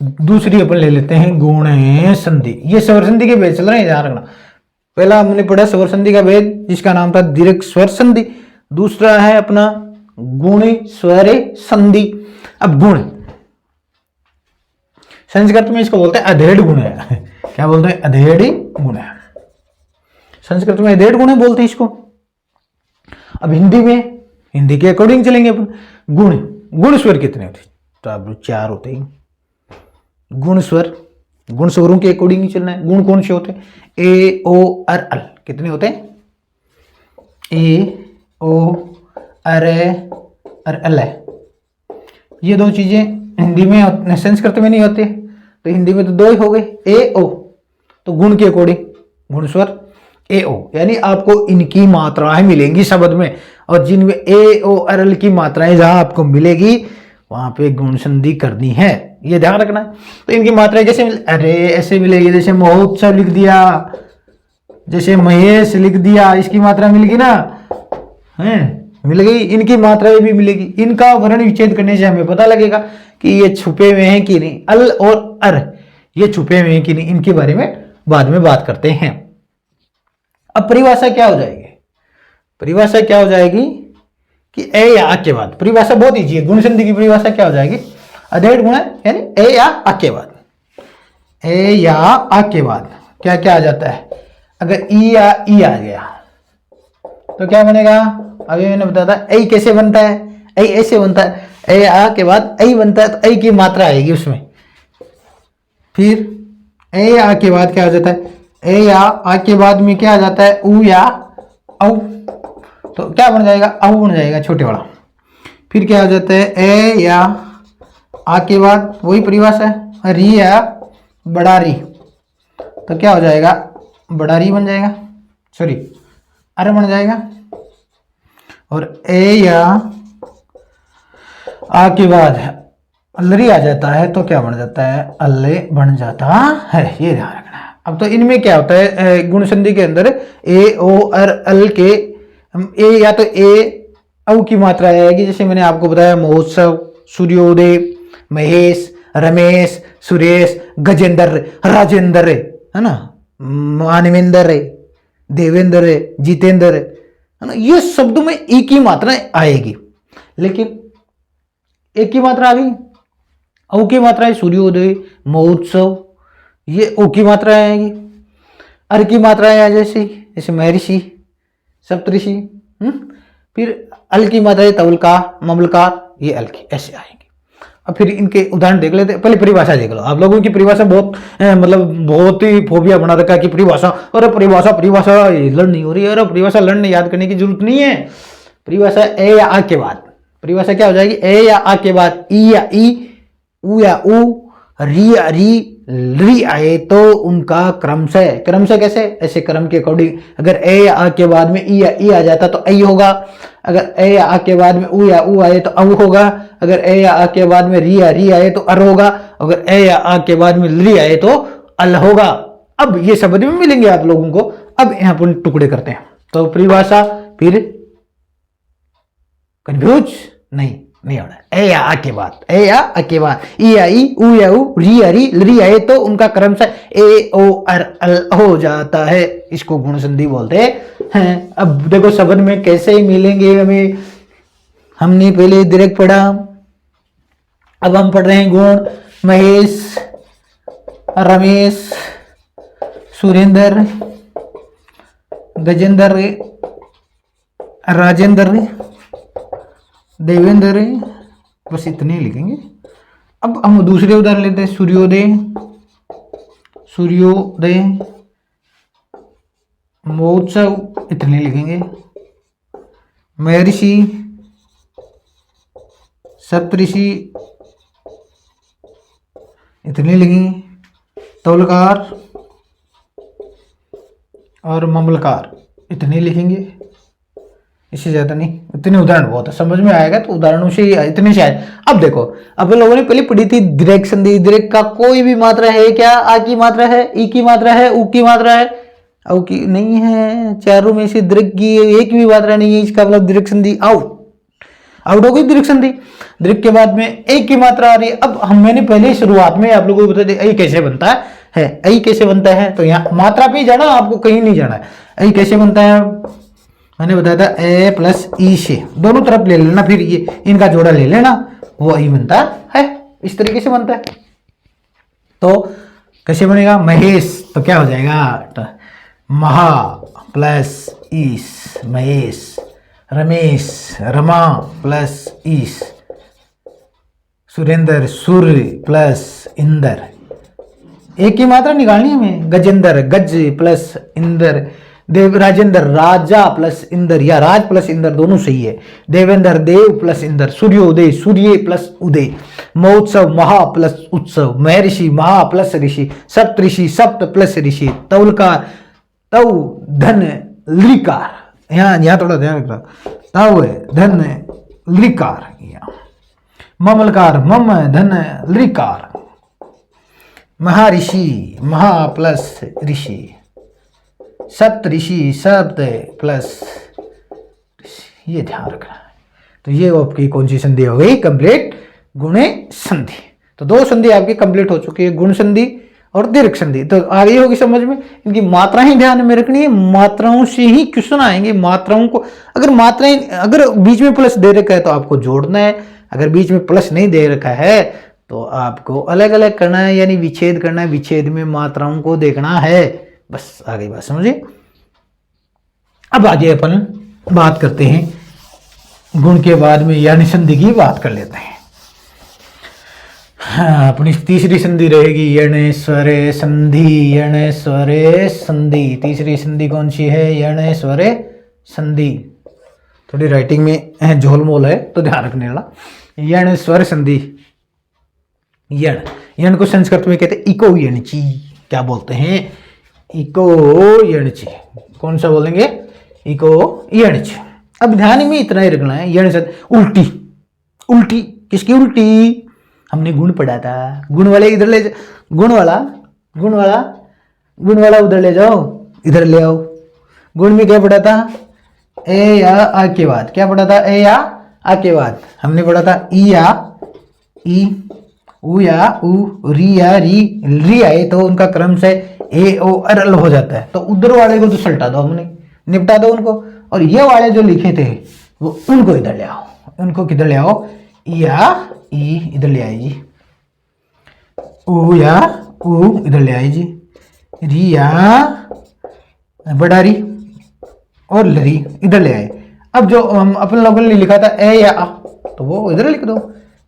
दूसरी अपन ले लेते हैं गुण संधि। ये स्वर संधि के भेद चल रहे हैं, ध्यान रखना। पहला हमने पढ़ा स्वर संधि का भेद जिसका नाम था दीर्घ स्वर संधि। दूसरा है अपना गुण स्वर संधि। अब गुण संस्कृत में इसको बोलते हैं अधेड़ गुण है। क्या बोलते हैं? अधेड़ गुण है। संस्कृत में अधेड़ गुण है बोलते हैं इसको। अब हिंदी के अकॉर्डिंग चलेंगे अपन। गुण स्वर कितने होते? तो अब 4 होते हैं गुण स्वरों के अकॉर्डिंग ही चलना है। गुण कौन से होते हैं? ए, ओ, अर, अल। कितने होते हैं? ए, ओ, अर, अल। ये 2 चीजें हिंदी में, संस्कृत में नहीं होते, तो हिंदी में तो 2 ही हो गए, ए, ओ। तो गुण के अकॉर्डिंग गुण स्वर ए, ओ, यानी आपको इनकी मात्राएं मिलेंगी शब्द में, और जिनमें ए, ओ, अर, अल की मात्राएं जहां आपको मिलेगी वहां पे गुण संधि करनी है, ये ध्यान रखना है। तो इनकी मात्राएं कैसे अरे ऐसे मिलेगी, जैसे महोत्सव लिख दिया, जैसे महेश लिख दिया, इसकी मात्रा मिल गई ना, है मिल गई। इनकी मात्राएं भी मिलेगी। इनका वर्ण विच्छेद करने से हमें पता लगेगा कि ये छुपे हुए हैं कि नहीं। अल और अर ये छुपे हुए हैं कि नहीं, इनके बारे में बाद में बात करते हैं। अब परिभाषा क्या हो जाएगी? परिभाषा क्या हो जाएगी कि ए या आ के बाद। परिभाषा बहुत ईजी है। गुण संधि की परिभाषा क्या हो जाएगी? अधेड़ गुण है, यानी ए या आ के बाद। ए या आ के बाद क्या क्या आ जाता है? अगर ई या ई आ गया तो क्या बनेगा? अभी मैंने बताया था ए कैसे बनता है। ए ऐसे बनता है, ए आ के बाद ए बनता है तो ए की मात्रा आएगी उसमें। फिर ए आ के बाद क्या आ जाता है? ए या आ के बाद में क्या आ जाता है? उ या औ, तो क्या बन जाएगा, औ बन जाएगा छोटे वाला। फिर क्या हो जाता है, ए या आ के बाद वही परिभाषा है, री या बड़ा री, तो क्या हो जाएगा, बड़ा री बन जाएगा, सॉरी अरे बन जाएगा। और ए या आ के बाद अल्लरी आ जाता है तो क्या बन जाता है, अल्ले बन जाता है, ये ध्यान रखना है। अब तो इनमें क्या होता है, गुण संधि के अंदर ए ओ अर अल के ए या तो ए औ की मात्रा आएगी, जैसे मैंने आपको बताया महोत्सव, सूर्योदय, महेश, रमेश, सुरेश, गजेंद्र, राजेंद्र, है ना, मानवेंद्र, देवेंद्र, जितेंद्र, है ना, ये शब्दों में ई की मात्रा आएगी। लेकिन एक की मात्रा आ गई, औ की मात्रा है सूर्योदय, महोत्सव, ये ओ की मात्रा आएगी। अर की मात्रा है जैसे जैसे महर्षि, सप्तऋषि, फिर अल की मात्रा है तवलका, ममलकार, ये अल की, ऐसे आएंगे। अब फिर इनके उदाहरण देख लेते हैं। पहले परिभाषा देख लो, आप लोगों की परिभाषा बहुत मतलब बहुत ही फोबिया बना रखा है कि परिभाषा, अरे परिभाषा परिभाषा लर्न नहीं हो रही है, अरे परिभाषा लर्न याद करने की जरूरत नहीं है। परिभाषा ए या आ के बाद, परिभाषा क्या हो जाएगी, ए या आ के बाद ई या ई, उ या उ, री या री आए तो उनका क्रमशः कैसे, ऐसे क्रम के अकॉर्डिंग, अगर ए या आ के बाद में ई या ई आ जाता तो आई होगा, अगर ए या आ के बाद में उ या उ आए तो औ होगा, अगर ए या आ के बाद में री या री आए तो अर होगा, अगर ए या आ के बाद में ली आए तो अल होगा। अब ये शब्द में मिलेंगे आप लोगों को। अब यहां पर टुकड़े करते हैं, तो परिभाषा फिर कंफ्यूज नहीं होना, ए या आ के बाद, ए या आ के बाद ई या ई, उ या उ, री या री आए तो उनका क्रमशः ए ओ अर अल हो जाता है, इसको गुण संधि बोलते हैं। अब देखो शब्द में कैसे मिलेंगे हमें, हमने पहले दीर्घ पढ़ा, अब हम पढ़ रहे हैं गुण। महेश, रमेश, सुरेंद्र, गजेंद्र, राजेंद्र, देवेंद्र, बस इतने ही लिखेंगे। अब हम दूसरे उदाहरण लेते हैं, सूर्योदय, महोत्सव, इतने लिखेंगे। महर्षि, सप्तऋषि, इतने लिखेंगे। तौलकार और ममलकार, इतने लिखेंगे, इससे ज्यादा नहीं। इतने उदाहरण बहुत है, समझ में आएगा तो उदाहरणों से इतने से आए। अब देखो, अब लोगों ने पहले पढ़ी थी दीर्घ संधि। दीर्घ का कोई भी मात्रा है क्या, आ की मात्रा है, ई की मात्रा है, उ की मात्रा है, औ की नहीं है। चारों में से दीर्घ की एक भी मात्रा नहीं है, इसका मतलब दीर्घ संधि आउट हो गई। दीर्घ संधि, दीर्घ के बाद में एक की मात्रा आ रही है। अब मैंने पहले शुरुआत में आप लोगों को बता दिया कैसे बनता है, ऐ कैसे बनता है, तो यहाँ मात्रा पे ही जाना, आपको कहीं नहीं जाना है। ऐ कैसे बनता है मैंने बताया था, ए प्लस ई से दोनों तरफ ले लेना, फिर ये इनका जोड़ा ले लेना, वो ई बनता है। इस तरीके से बनता है। तो कैसे बनेगा, महेश, तो क्या हो जाएगा, तो महा प्लस ईस, महेश। रमेश, रमा प्लस ईस। सुरेंद्र, सूर्य प्लस इंदर, एक की मात्रा निकालनी है हमें। गजेंद्र, गज प्लस इंदर। राजेंद्र, राजा प्लस इंदर, या राज प्लस इंदर दोनों सही है। देवेंद्र, देव प्लस इंदर। सूर्योदय, सूर्य प्लस उदय। महोत्सव, महा प्लस उत्सव। महर्षि, महा प्लस ऋषि। सप्तऋषि, सप्त प्लस ऋषि। तौलकार, तव धन लिकार, यहाँ थोड़ा ध्यान रखना, तव धन लिकार। ममलकार, मम धन लिकार। महर्षि, महा प्लस ऋषि। सप्तऋषि, सप्त प्लस, ये ध्यान रखना है। तो ये आपकी कौन सी संधि हो गई, कंप्लीट गुणे संधि। तो दो संधि आपकी कंप्लीट हो चुकी है, गुण संधि और दीर्घ संधि। तो आ गई होगी समझ में। इनकी मात्राएं ध्यान में रखनी है, मात्राओं से ही क्वेश्चन आएंगे। मात्राओं को अगर मात्राएं, अगर बीच में प्लस दे रखा है तो आपको जोड़ना है, अगर बीच में प्लस नहीं दे रखा है तो आपको अलग अलग करना है, यानी विच्छेद करना है। विच्छेद में मात्राओं को देखना है, बस आ गई बात समझिए। अब आगे अपन बात करते हैं गुण के बाद में यानी संधि की बात कर लेते हैं। हाँ, अपनी तीसरी संधि रहेगी यण स्वरे संधि। यण स्वरे संधि, तीसरी संधि कौन सी है, यण स्वरे संधि, थोड़ी राइटिंग में झोलमोल है तो ध्यान रखने वाला। यण स्वर संधि, यण, यण को संस्कृत में कहते हैं इको यणची। क्या बोलते हैं? इको यणची। कौन सा बोलेंगे? इको यणची। अब ध्यान में इतना ही रखना है, यण से उल्टी, उल्टी किसकी उल्टी? हमने गुण पढ़ा था, गुण वाले इधर ले, गुण वाला, गुण वाला, गुण वाला उधर ले जाओ, इधर ले आओ। गुण में क्या पढ़ा था? ए या आ के बाद। क्या पढ़ा था? ए या आ के बाद हमने पढ़ा था ई या ई, उ या उ, री या री। री आए तो उनका क्रम से ए ओ अरल हो जाता है, तो उधर वाले को तो सल्टा दो, हमने निपटा दो उनको। और ये वाले जो लिखे थे वो उनको इधर ले आओ, उनको किधर ले आओ? ई या ई इधर ले आए जी, उ या उ इधर ले आए जी, री या बड़ा री और लरी इधर ले आए। अब जो हम अपन लोगों ने लिखा था ए या आ, तो वो इधर लिख दो,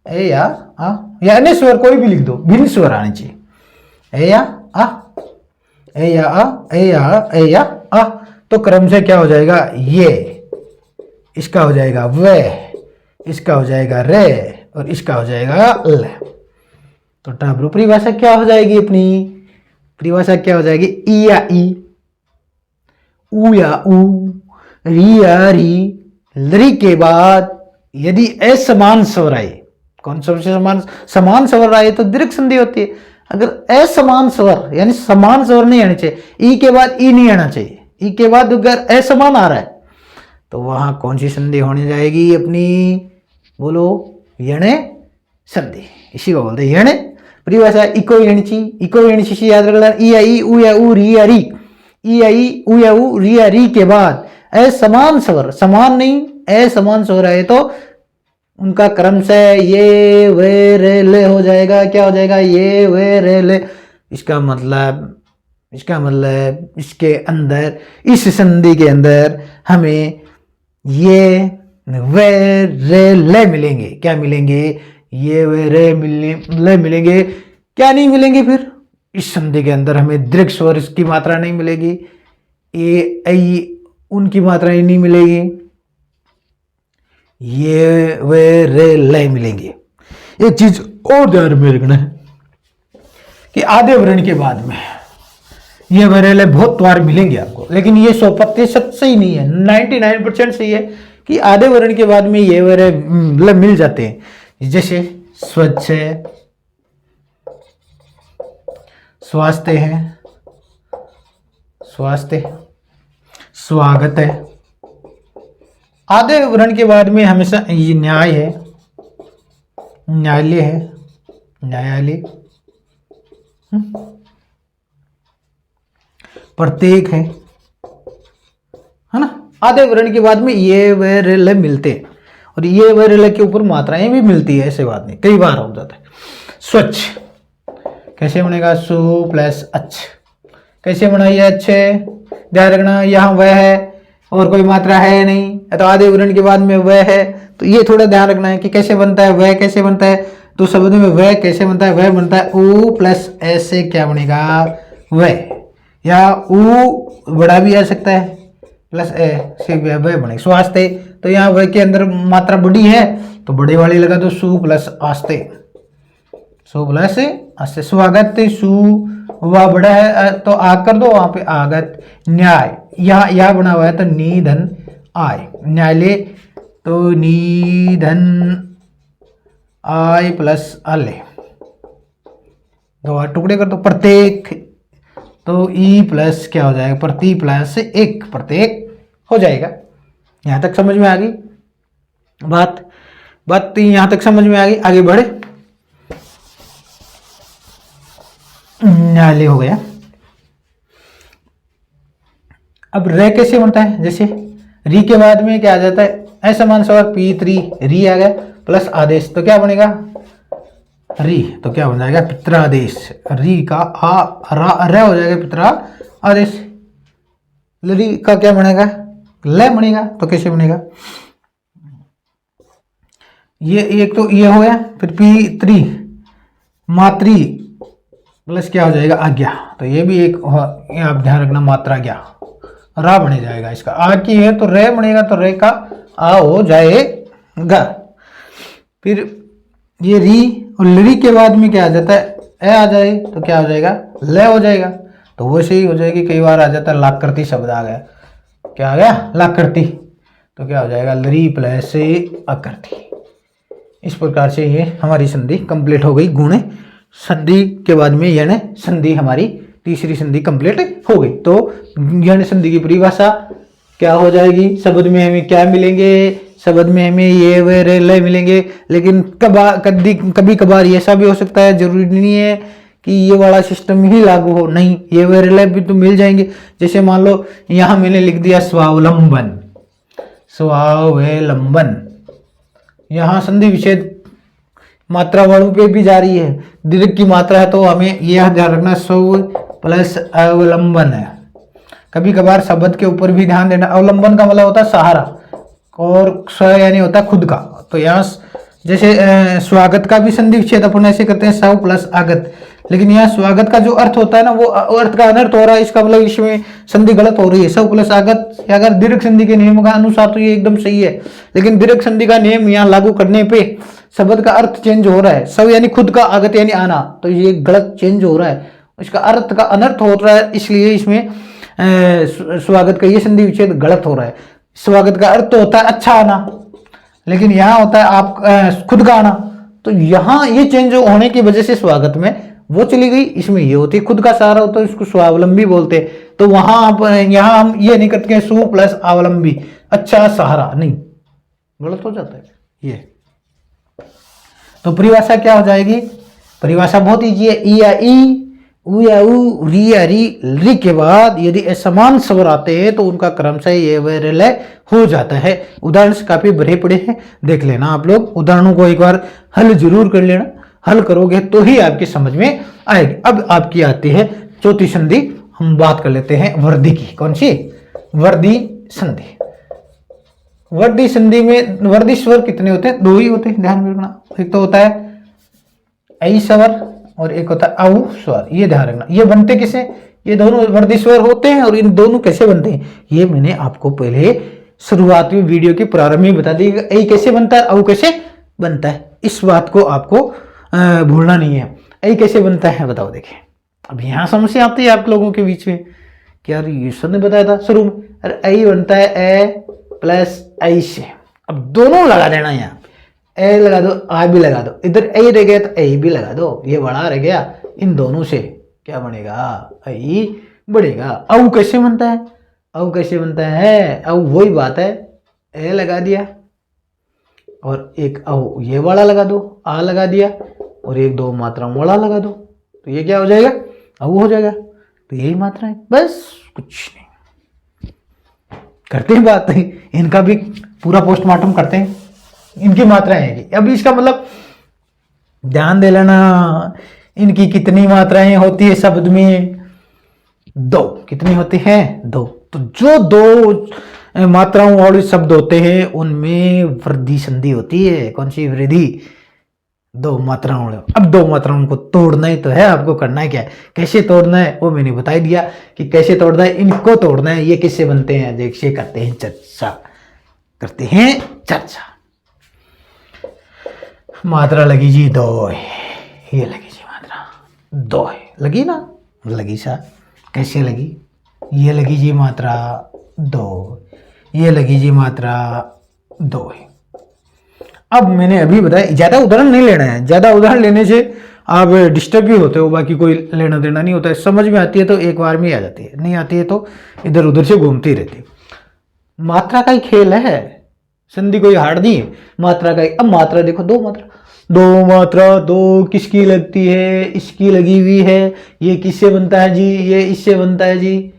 ए या आ, या अन्य स्वर कोई भी लिख दो, भिन्न स्वर आने चाहिए। ए या आ, ए या आ, ए या आ, ए या आ। तो क्रम से क्या हो जाएगा? ये, इसका हो जाएगा वे, इसका हो जाएगा रे, और इसका हो जाएगा ल। तो टाब्रू परिभाषा क्या हो जाएगी? अपनी परिभाषा क्या हो जाएगी? ई या ई, उ या उ, री या री। लरी के बाद यदि असमान स्वर आए, कौन सा समान? समान स्वर आए तो दीर्घ संधि होती है। अगर असमान स्वर यानी समान स्वर नहीं आने चाहिए, ई के बाद ई नहीं आना चाहिए, ई के बाद अगर असमान आ रहा है तो वहां कौन सी संधि होने जाएगी अपनी? बोलो, यण संधि, इसी को बोलते हैं यण परिभाषा। इको यणची, इको यणची से याद रखना, ई या ई, उ या उ, री या री। ई या ई, उ या उ, री या री के बाद असमान स्वर, समान नहीं असमान स्वर आए तो उनका क्रम से ये वे रे ले हो जाएगा। क्या हो जाएगा? ये वे रे ले। इसका मतलब इसके अंदर, इस संधि के अंदर हमें ये वे रे ले मिलेंगे। क्या मिलेंगे? ये वे रे ले मिलेंगे। क्या नहीं मिलेंगे फिर? इस संधि के अंदर हमें दीर्घ स्वर की मात्रा नहीं मिलेगी, ए ऐ उनकी मात्रा नहीं मिलेगी, ये वे रे ले मिलेंगे। एक चीज और ध्यान में रखना है कि आधे वर्ण के बाद में ये वे रे ले बहुत बार मिलेंगे आपको, लेकिन ये 100% सही नहीं है, 99% सही है कि आधे वर्ण के बाद में ये वे रे मिल जाते हैं। जैसे स्वच्छ है, स्वास्थ्य है, स्वास्थ्य, स्वागत है। आधे वर्ण के बाद में हमेशा ये न्याय है, न्यायालय है, न्यायालय, प्रत्येक है ना। आधे वर्ण के बाद में ये वे रे ले मिलते हैं, और ये वे रे ले के ऊपर मात्राएं भी मिलती है, ऐसे बात नहीं, कई बार हो जाता है। स्वच्छ कैसे बनेगा? सु प्लस अच्छ। कैसे बनाइए? अच्छे, ध्यान रखना यहाँ वह है और कोई मात्रा है नहीं, तो आधे वर्ण के बाद में वह है, तो ये थोड़ा ध्यान रखना है कि कैसे बनता है, वह कैसे बनता है। तो शब्द में वह कैसे बनता है? वह बनता है उ प्लस ऐसे क्या बनेगा? वह, या उ बड़ा भी आ सकता है प्लस ए से वह बनेगा। स्वास्थ्य, तो यहाँ वह के अंदर मात्रा बड़ी है तो बड़े वाली लगा दो, सु प्लस आस्ते, सु प्लस आस्ते। स्वागत, सु वह बड़ा है तो आ कर दो वहां पे आगत। न्याय, यहाँ बना हुआ है तो निधन आय। न्यायालय तो निधन आय प्लस अले, दो टुकड़े कर दो। प्रत्येक तो ई प्लस क्या हो जाएगा? प्रति प्लस एक, प्रत्येक हो जाएगा। यहां तक समझ में आ गई बात यहां तक समझ में आ गई। आगे बढ़े, न्यायालय हो गया। अब रे कैसे बनता है? जैसे री के बाद में क्या आ जाता है? असमान स्वर पी3, री आ गया प्लस आदेश, तो क्या बनेगा? री, तो क्या बन जाएगा? पित्रादेश। री का रे हो जाएगा पित्रा आदेश। री का क्या बनेगा? ले बनेगा, तो कैसे बनेगा? ये एक तो ये हो गया, फिर पी3 मात्री प्लस क्या हो जाएगा? आज्ञा, तो ये भी एक, आप ध्यान रखना, मात्रा ज्ञा, रा बने जाएगा। इसका आ की है तो रे बनेगा, तो रे का आ हो जाएगा। फिर ये री और ली के बाद में क्या आ जाता है, ए आ जाए तो क्या हो जाएगा, ले हो जाएगा। तो वैसे ही हो जाएगी, कई बार आ जाता है लाकृति शब्द आ गया, क्या आ गया, लाकृति, तो क्या हो जाएगा, लरी प्लस आकृति। इस प्रकार से ये हमारी संधि कंप्लीट हो गई। गुण संधि के बाद में यण संधि, हमारी तीसरी संधि कंप्लीट हो गई। तो यण संधि की परिभाषा क्या हो जाएगी, शब्द में हमें क्या मिलेंगे, शब्द में हमें ये वे रे ले मिलेंगे। लेकिन कभी कभार ऐसा भी हो सकता है, जरूरी नहीं है कि ये वाला सिस्टम ही लागू हो, नहीं, ये वे रे ले भी तो मिल जाएंगे। जैसे मान लो यहां मैंने लिख दिया स्वावलंबन, स्वावलंबन, यहां संधि विच्छेद मात्रा वर्णों पे भी जारी है, दीर्घ की मात्रा है, तो हमें यह ध्यान रखना स्व प्लस अवलंबन है। कभी कभार शब्द के ऊपर भी ध्यान देना। अवलंबन का मतलब होता है सहारा, और स्व यानी होता है खुद का। तो यहाँ जैसे स्वागत का भी संधि विच्छेद अपन ऐसे करते हैं, सव प्लस आगत, लेकिन यहाँ स्वागत का जो अर्थ होता है ना, वो अर्थ का अनर्थ हो रहा है, इसका मतलब इसमें संधि गलत हो रही है। सव प्लस आगत अगर दीर्घ संधि के नियम का अनुसार तो ये एकदम सही है, लेकिन दीर्घ संधि का नियम यहाँ लागू करने पे शब्द का अर्थ चेंज हो रहा है। सव यानी खुद का, आगत यानी आना, तो ये गलत चेंज हो रहा है, इसका अर्थ का अनर्थ हो रहा है, इसलिए इसमें स्वागत का ये संधि विच्छेद गलत हो रहा है। स्वागत का अर्थ तो होता है अच्छा आना, लेकिन यहाँ होता है आप खुद का आना, तो यहाँ ये चेंज होने की वजह से स्वागत में वो चली गई, इसमें ये होती है खुद का सहारा होता है, इसको स्वावलंबी बोलते हैं। तो वहां आप यहाँ हम ये नहीं करते हैं सु प्लस अवलंबी, अच्छा सहारा, नहीं, गलत हो जाता है ये। तो परिभाषा क्या हो जाएगी, परिभाषा बहुत ईजी है, ई या ई, उ या उ, री या री के बाद यदि असमान स्वर आते हैं तो उनका क्रमशः ये वैरलय हो जाता है। उदाहरण से काफी भरे पड़े हैं, देख लेना आप लोग, उदाहरणों को एक बार हल जरूर कर लेना, हल करोगे तो ही आपकी समझ में आएगी। अब आपकी आती है चौथी संधि, हम बात कर लेते हैं वर्दी की। कौन सी, वर्दी संधि। वर्दी संधि में वर्दी स्वर कितने होते हैं, दो ही होते हैं, ध्यान में रखना। एक तो होता है ऐ स्वर और एक होता है औ स्वर, ये ध्यान रखना। ये बनते किसे, ये दोनों वर्दी स्वर होते हैं, और इन दोनों कैसे बनते हैं ये मैंने आपको पहले शुरुआत में वीडियो के प्रारंभ में बता दिया। ऐ कैसे बनता है, औ कैसे बनता है, इस बात को आपको भूलना नहीं है। ऐ कैसे बनता है बताओ, देखें। अब यहाँ समस्या आती है आप लोगों के बीच में कि यार ये सर ने बताया था शुरू में, अरे ऐ बनता है ए प्लस ऐ से। अब दोनों लगा देना, यहाँ ए लगा दो, आ भी लगा दो, इधर ए रह गया तो ए भी लगा दो, ये बड़ा रह गया, इन दोनों से क्या बनेगा, ऐ बढ़ेगा। औ कैसे बनता है, औ कैसे बनता है, औ वही बात है, ए लगा दिया और एक औ ये वाला लगा दो, आ लगा दिया, और एक दो मात्राओं वाला लगा दो, तो ये क्या हो जाएगा, औ हो जाएगा। तो यही मात्रा है, बस कुछ नहीं। करते हैं बात, इनका भी पूरा पोस्टमार्टम करते हैं, इनकी मात्राएं हैं। अब इसका मतलब ध्यान दे लेना, इनकी कितनी मात्राएं होती है शब्द में, दो। कितनी होती हैं, दो। तो जो दो मात्राओं वाले शब्द होते हैं उनमें वृद्धि संधि होती है। कौन सी वृद्धि, दो मात्राओं। अब दो मात्राओं को तोड़ना ही तो है, आपको करना है क्या है, कैसे तोड़ना है वो मैंने बता दिया कि कैसे तोड़ना है, इनको तोड़ना है। ये किससे बनते हैं, देखिए करते हैं चर्चा, करते हैं चर्चा। मात्रा लगी जी दो, ये लगी जी मात्रा दो है, लगी ना, लगी सा, कैसे लगी, ये लगी जी मात्रा दो, ये लगी जी मात्रा दो है। अब मैंने अभी बताया, ज्यादा उदाहरण नहीं लेना है, ज्यादा उदाहरण लेने से आप डिस्टर्ब भी होते हो, बाकी कोई लेना देना नहीं होता है। समझ में आती है तो एक बार में ही आ जाती है, नहीं आती है तो इधर उधर से घूमती रहती है। मात्रा का ही खेल है, संधि कोई हार्ड नहीं है, मात्रा का ही। अब मात्रा देखो, दो मात्रा, दो मात्रा, दो किसकी लगती है, इसकी लगी हुई है। ये किससे बनता है जी, ये इससे बनता है जी,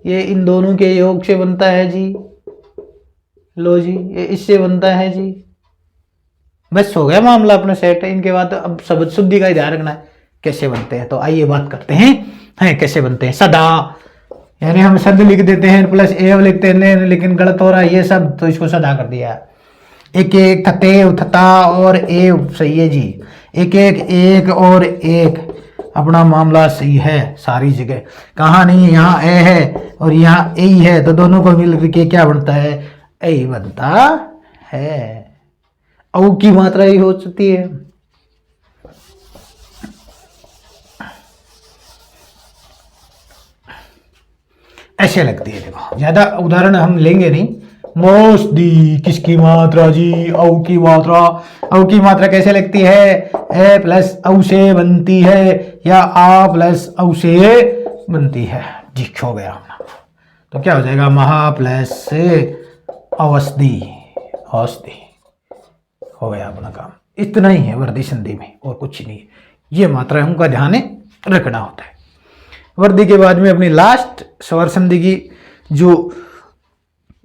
ये इन दोनों के योग से बनता है जी, लो जी, ये इससे बनता है जी। बस हो गया मामला अपना सेट है। इनके बाद अब शब्द शुद्धि का ही ध्यान रखना है, कैसे बनते हैं। तो आइए बात करते हैं कैसे बनते हैं। सदा, यानी हम शब्द लिख देते हैं प्लस एव लिखते हैं, लेकिन गलत हो रहा है ये सब, तो इसको सदा कर दिया। एक एक थते थता और एव, सही है जी, एक एक एक और एक। अपना मामला सही है सारी जगह। कहाँ नहीं है, यहाँ ए है और यहाँ ए है, तो दोनों को मिल के क्या बनता है, ए बनता है। औ की मात्रा ही हो सकती है। ऐसे लगती है, देखो ज्यादा उदाहरण हम लेंगे नहीं। मौसदी किसकी मात्रा जी, औ की मात्रा। औ की मात्रा कैसे लगती है, ए प्लस औ से बनती है या आ प्लस औ से बनती है जी। हो गया अपना, तो क्या हो जाएगा, महा प्लस औषधि, औषधि हो गया अपना काम। इतना ही है वर्दी संधि में, और कुछ नहीं है। ये मात्रा हमको ध्यान रखना होता है। वर्दी के बाद में अपनी लास्ट स्वर संधि की जो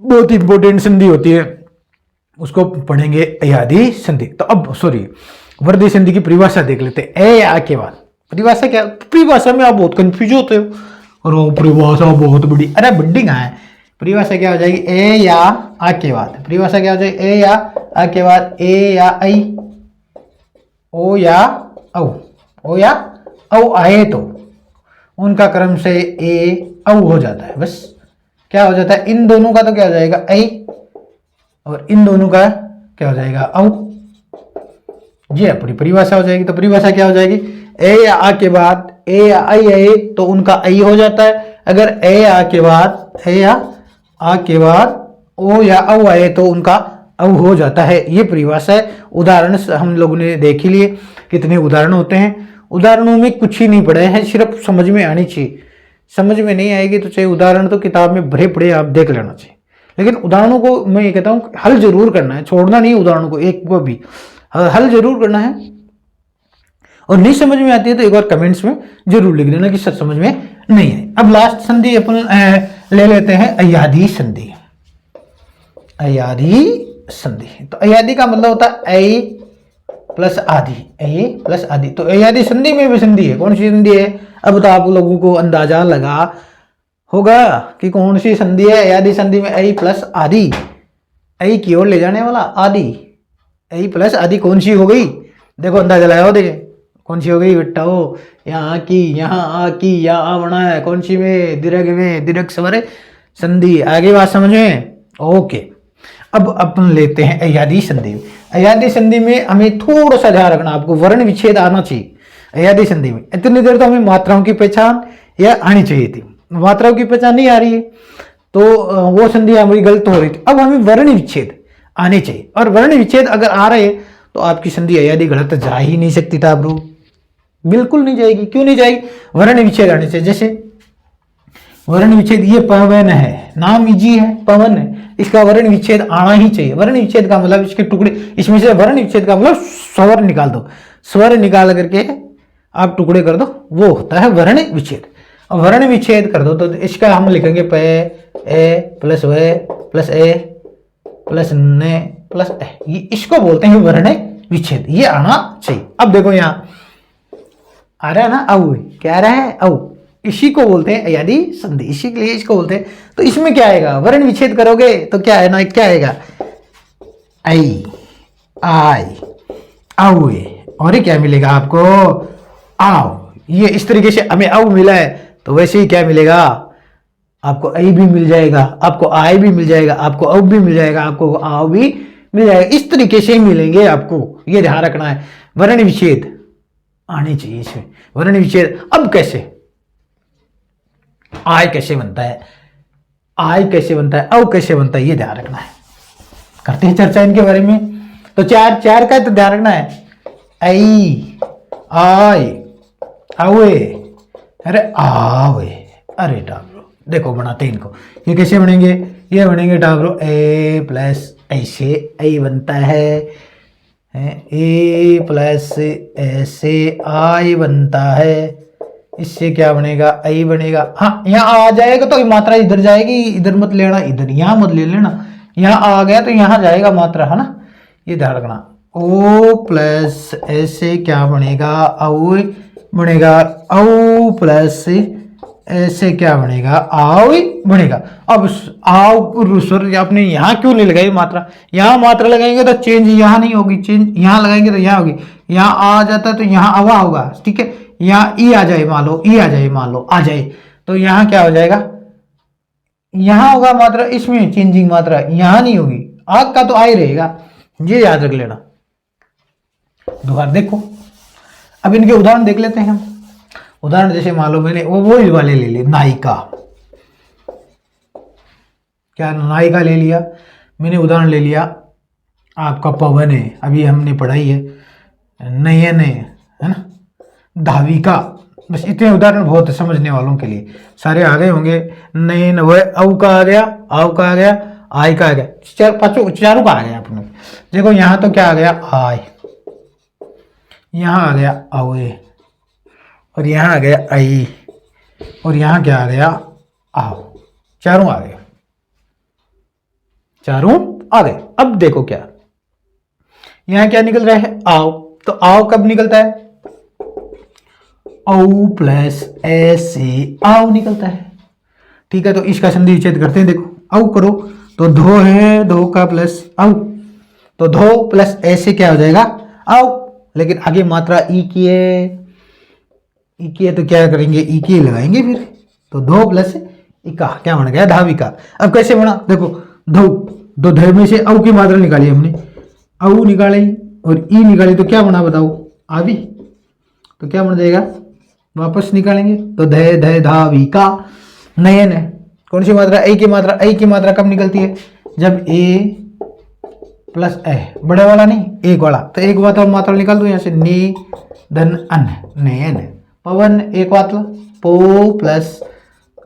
बहुत इंपॉर्टेंट संधि होती है उसको पढ़ेंगे, अयादी संधि। तो अब सॉरी, वर्दी संधि की परिभाषा देख लेते हैं। ए या के बाद परिभाषा क्या, परिभाषा में आप बहुत कंफ्यूज होते हो, और वो परिभाषा बहुत बड़ी, अरे बड़ी कहाँ है। परिभाषा क्या हो जाएगी, ए या आ के बाद। परिभाषा क्या हो जाएगी, ए या आ के बाद ए या आई, ओ या औ, ओ या औ आए तो उनका क्रम से ए औ हो जाता है। बस क्या हो जाता है, इन दोनों का तो क्या हो जाएगा आई, और इन दोनों का क्या हो जाएगा औ। ये अपनी परिभाषा हो जाएगी। तो परिभाषा क्या हो जाएगी, ए या आ के बाद ए या आई आए तो उनका आई हो जाता है। अगर ए या आ के बाद, ए या आ के बाद ओ या औ आए तो उनका औ हो जाता है। ये परिभाषा है। उदाहरण हम लोगों ने देख ही लिए, कितने उदाहरण होते हैं। उदाहरणों में कुछ ही नहीं पढ़े हैं, सिर्फ समझ में आनी चाहिए। समझ में नहीं आएगी तो चाहे उदाहरण तो किताब में भरे पड़े आप देख लेना चाहिए, लेकिन उदाहरणों को मैं ये कहता हूँ हल जरूर करना है, छोड़ना नहीं उदाहरणों को, एक को भी हल जरूर करना है। और नहीं समझ में आती है तो एक बार कमेंट्स में जरूर लिख देना कि सर समझ में नहीं है। अब लास्ट संधि अपन ले लेते हैं, अयादी संधि। अयादी संधि, तो अयादी का मतलब होता है ए प्लस आदि, ए प्लस आदि। तो अयादी संधि में भी संधि है। कौन सी संधि है, अब तो आप लोगों को अंदाजा लगा होगा कि कौन सी संधि है। अयादी संधि में ए प्लस आदि, ए की ओर ले जाने वाला आदि, ए प्लस आदि कौन सी हो गई, देखो अंदाजा लगाओ, देखे कौन सी हो गई बेटा, हो यहाँ की, यहाँ आ की, यहाँ आ बना है, कौन सी में, दीर्घ में, दीर्घ स्वर संधि। आगे बात समझ में, ओके। अब अपन लेते हैं अयादी संधि। अयादी संधि में हमें थोड़ा सा ध्यान रखना, आपको वर्ण विच्छेद आना चाहिए अयादी संधि में। इतनी देर तो हमें मात्राओं की पहचान या आनी चाहिए थी, मात्राओं की पहचान नहीं आ रही है तो वो संधि हमारी गलत हो रही थी। अब हमें वर्ण विच्छेद आने चाहिए, और वर्ण विच्छेद अगर आ रहे तो आपकी संधि अयादी गलत जा ही नहीं सकती टाबरू, बिल्कुल नहीं जाएगी। क्यों नहीं जाएगी, वर्ण विच्छेद आने चाहिए। जैसे वर्ण विच्छेद, ये पवन है, नाम इजी है, पवन है, इसका वर्ण विच्छेद आना ही चाहिए। वर्ण विच्छेद का मतलब इसके टुकड़े, इसमें से वर्ण विच्छेद का मतलब स्वर निकाल दो, स्वर निकाल करके आप टुकड़े कर दो, वो होता है वर्ण विच्छेद। अब वर्ण विच्छेद कर दो तो इसका हम लिखेंगे पे ए प्लस वे प्लस ए प्लस न प्लस ए, ये इसको बोलते हैं वर्ण विच्छेद। ये आना चाहिए। अब देखो यहाँ आ रहा है ना, औ क्या आ रहा है, औ, इसी को बोलते हैं अयादी संधि, इसी के लिए इसको बोलते हैं। तो इसमें क्या आएगा, वर्ण विच्छेद करोगे तो क्या है ना, क्या आएगा, आई आई औ, और ये क्या मिलेगा आपको, आओ। ये इस तरीके से हमें औ मिला है तो वैसे ही क्या मिलेगा आपको, आई भी मिल जाएगा, आपको आई भी मिल जाएगा, आपको औ भी मिल जाएगा, आपको आओ भी मिल जाएगा। इस तरीके से मिलेंगे आपको, ये ध्यान रखना है। वर्ण विच्छेद आनी चाहिए इसमें, वर्ण विच्छेद। अब कैसे, आय कैसे बनता है, आय कैसे बनता है, औ कैसे बनता है, ये ध्यान रखना है। करते हैं चर्चा इनके बारे में। तो चार चार का तो ध्यान रखना है, आई आय आवे, अरे आवे, अरे टाबरो देखो बनाते हैं इनको, ये कैसे बनेंगे, ये बनेंगे टाबरो ए प्लस ऐसे आई बनता है, ए प्लस ऐसे आई बनता है। इससे क्या बनेगा, आई बनेगा। हाँ यहाँ आ जाएगा तो मात्रा इधर जाएगी, इधर मत लेना, इधर यहाँ मत ले लेना, यहाँ आ गया तो यहाँ जाएगा मात्रा, है ना, ये ध्यान रखना। ओ प्लस ऐसे क्या बनेगा, औ बनेगा, औ प्लस ऐसे क्या बनेगा, आओ बनेगा। अब आओ स्वर आपने यहाँ क्यों नहीं लगाई मात्रा, यहाँ मात्रा लगाएंगे तो चेंज यहाँ नहीं होगी, चेंज यहाँ लगाएंगे तो यहाँ होगी, यहाँ आ जाता है तो यहाँ आवा होगा, ठीक है। यहाँ ई आ जाए, मान लो ई आ जाए, मान लो आ जाए, तो यहाँ क्या हो जाएगा, यहाँ होगा मात्रा, इसमें चेंजिंग मात्रा यहाँ नहीं होगी, आग का तो आ ही रहेगा, ये याद रख लेना। दोबारा देखो, अब इनके उदाहरण देख लेते हैं हम। उदाहरण जैसे मान लो मैंने वो वाले ले लिए, नायिका, क्या नायिका ले लिया मैंने, उदाहरण ले लिया आपका पवन है, अभी हमने पढ़ाई है, नयन है ना, धाविका, बस इतने उदाहरण बहुत है समझने वालों के लिए, सारे आ गए होंगे। नयन वह, औ का आ गया, आव का आ गया, आय का आ गया, चारों का आ गया अपने। देखो यहाँ तो क्या आ गया, आय, यहाँ आ गया अवे, और यहाँ आ गया आई, और यहाँ क्या आ गया, आओ, चारों आ गए, चारों आ गए। अब देखो क्या यहाँ क्या निकल रहा है, आओ, तो आओ कब निकलता है, औ प्लस ए से आओ निकलता है, ठीक है। तो इसका संधि विच्छेद करते हैं, देखो औ करो तो धो है, धो का प्लस औ, तो धो प्लस ए से क्या हो जाएगा, आओ, लेकिन आगे मात्रा ई की है, ई की है तो क्या करेंगे, ई की लगाएंगे फिर, तो धो प्लस इका क्या बन गया, धाविका। अब कैसे बना, देखो धो, दो धय में से औ की मात्रा निकाली हमने, औ निकाली और ई निकाली, तो क्या बना बताओ, आवी, तो क्या बन जाएगा, वापस निकालेंगे तो धय धय धाविका। नयन है, कौन सी मात्रा, ए की मात्रा, ए की मात्रा कब निकलती है, जब ए प्लस ए, बड़े वाला नहीं एक वाला, तो एक बात और मात्रा निकाल दो यहाँ से, नी धन अन, नयन। पवन एक मात्रा, पो प्लस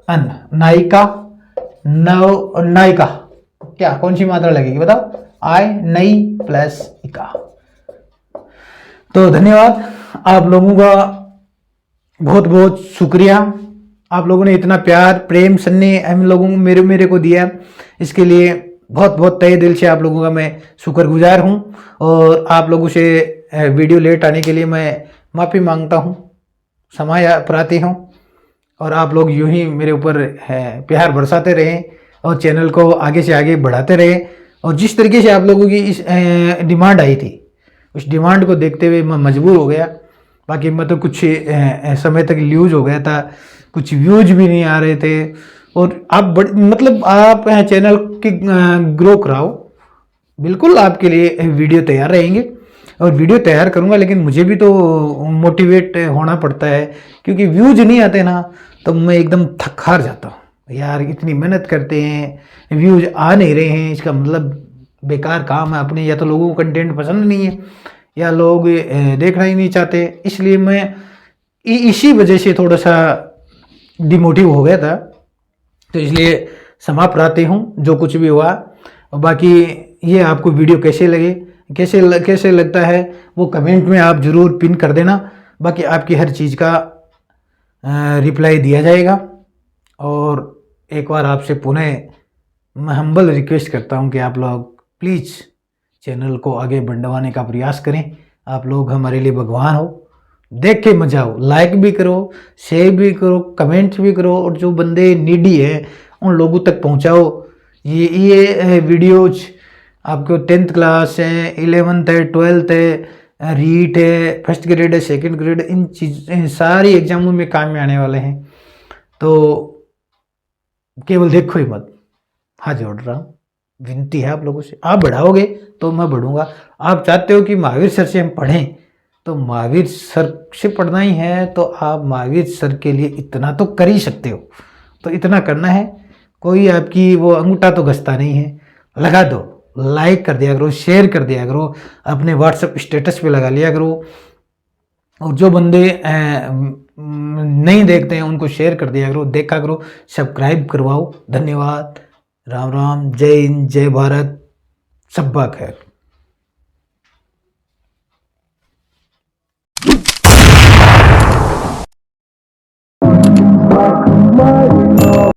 अन, नायिका, नव, नायिका, क्या कौन सी मात्रा लगेगी बताओ, आय, नई प्लस इका। तो धन्यवाद आप लोगों का, बहुत बहुत शुक्रिया, आप लोगों ने इतना प्यार प्रेम स्नेह हम लोगों मेरे को दिया, इसके लिए बहुत बहुत तहे दिल से आप लोगों का मैं शुक्रगुजार हूं। और आप लोगों से वीडियो लेट आने के लिए मैं माफ़ी मांगता हूं, समय अपराधी हूं, और आप लोग यूं ही मेरे ऊपर प्यार बरसाते रहें और चैनल को आगे से आगे बढ़ाते रहें। और जिस तरीके से आप लोगों की इस डिमांड आई थी, उस डिमांड को देखते हुए मैं मजबूर हो गया, बाकी मैं तो कुछ समय तक लूज हो गया था, कुछ व्यूज भी नहीं आ रहे थे, और आप मतलब आप चैनल की ग्रो कराओ, बिल्कुल आपके लिए वीडियो तैयार रहेंगे, और वीडियो तैयार करूंगा, लेकिन मुझे भी तो मोटिवेट होना पड़ता है, क्योंकि व्यूज नहीं आते ना तो मैं एकदम थक हार जाता हूँ, यार इतनी मेहनत करते हैं व्यूज आ नहीं रहे हैं, इसका मतलब बेकार काम है अपने, या तो लोगों को कंटेंट पसंद नहीं है या लोग देखना ही नहीं चाहते। इसलिए मैं इसी वजह से थोड़ा सा डिमोटिव हो गया था, तो इसलिए समाप्त रहते हूँ जो कुछ भी हुआ। और बाकी ये आपको वीडियो कैसे लगे, कैसे लगता है वो कमेंट में आप ज़रूर पिन कर देना, बाकी आपकी हर चीज़ का रिप्लाई दिया जाएगा। और एक बार आपसे पुनः मैं हम्बल रिक्वेस्ट करता हूँ कि आप लोग प्लीज़ चैनल को आगे बढ़वाने का प्रयास करें, आप लोग हमारे लिए भगवान हो, देख के मजा हो, लाइक भी करो, शेयर भी करो, कमेंट भी करो, और जो बंदे नीडी है उन लोगों तक पहुंचाओ। ये वीडियोज आपको 10th क्लास है, 11th है, 12th है, रीट है, फर्स्ट ग्रेड है, सेकंड ग्रेड, इन चीज़ सारी एग्जामों में काम में आने वाले हैं, तो केवल देखो ही मत, हाँ जोड़ रहा हूँ, विनती है आप लोगों से, आप बढ़ाओगे तो मैं बढ़ूंगा। आप चाहते हो कि महावीर सर से हम पढ़ें, तो महावीर सर से पढ़ना ही है, तो आप महावीर सर के लिए इतना तो कर ही सकते हो, तो इतना करना है, कोई आपकी वो अंगूठा तो घसता नहीं है, लगा दो, लाइक कर दिया करो, शेयर कर दिया करो, अपने व्हाट्सएप स्टेटस पे लगा लिया करो, और जो बंदे नहीं देखते हैं उनको शेयर कर दिया करो, देखा करो, सब्सक्राइब करवाओ। धन्यवाद, राम राम, जय हिंद, जय भारत, शब्बा खैर।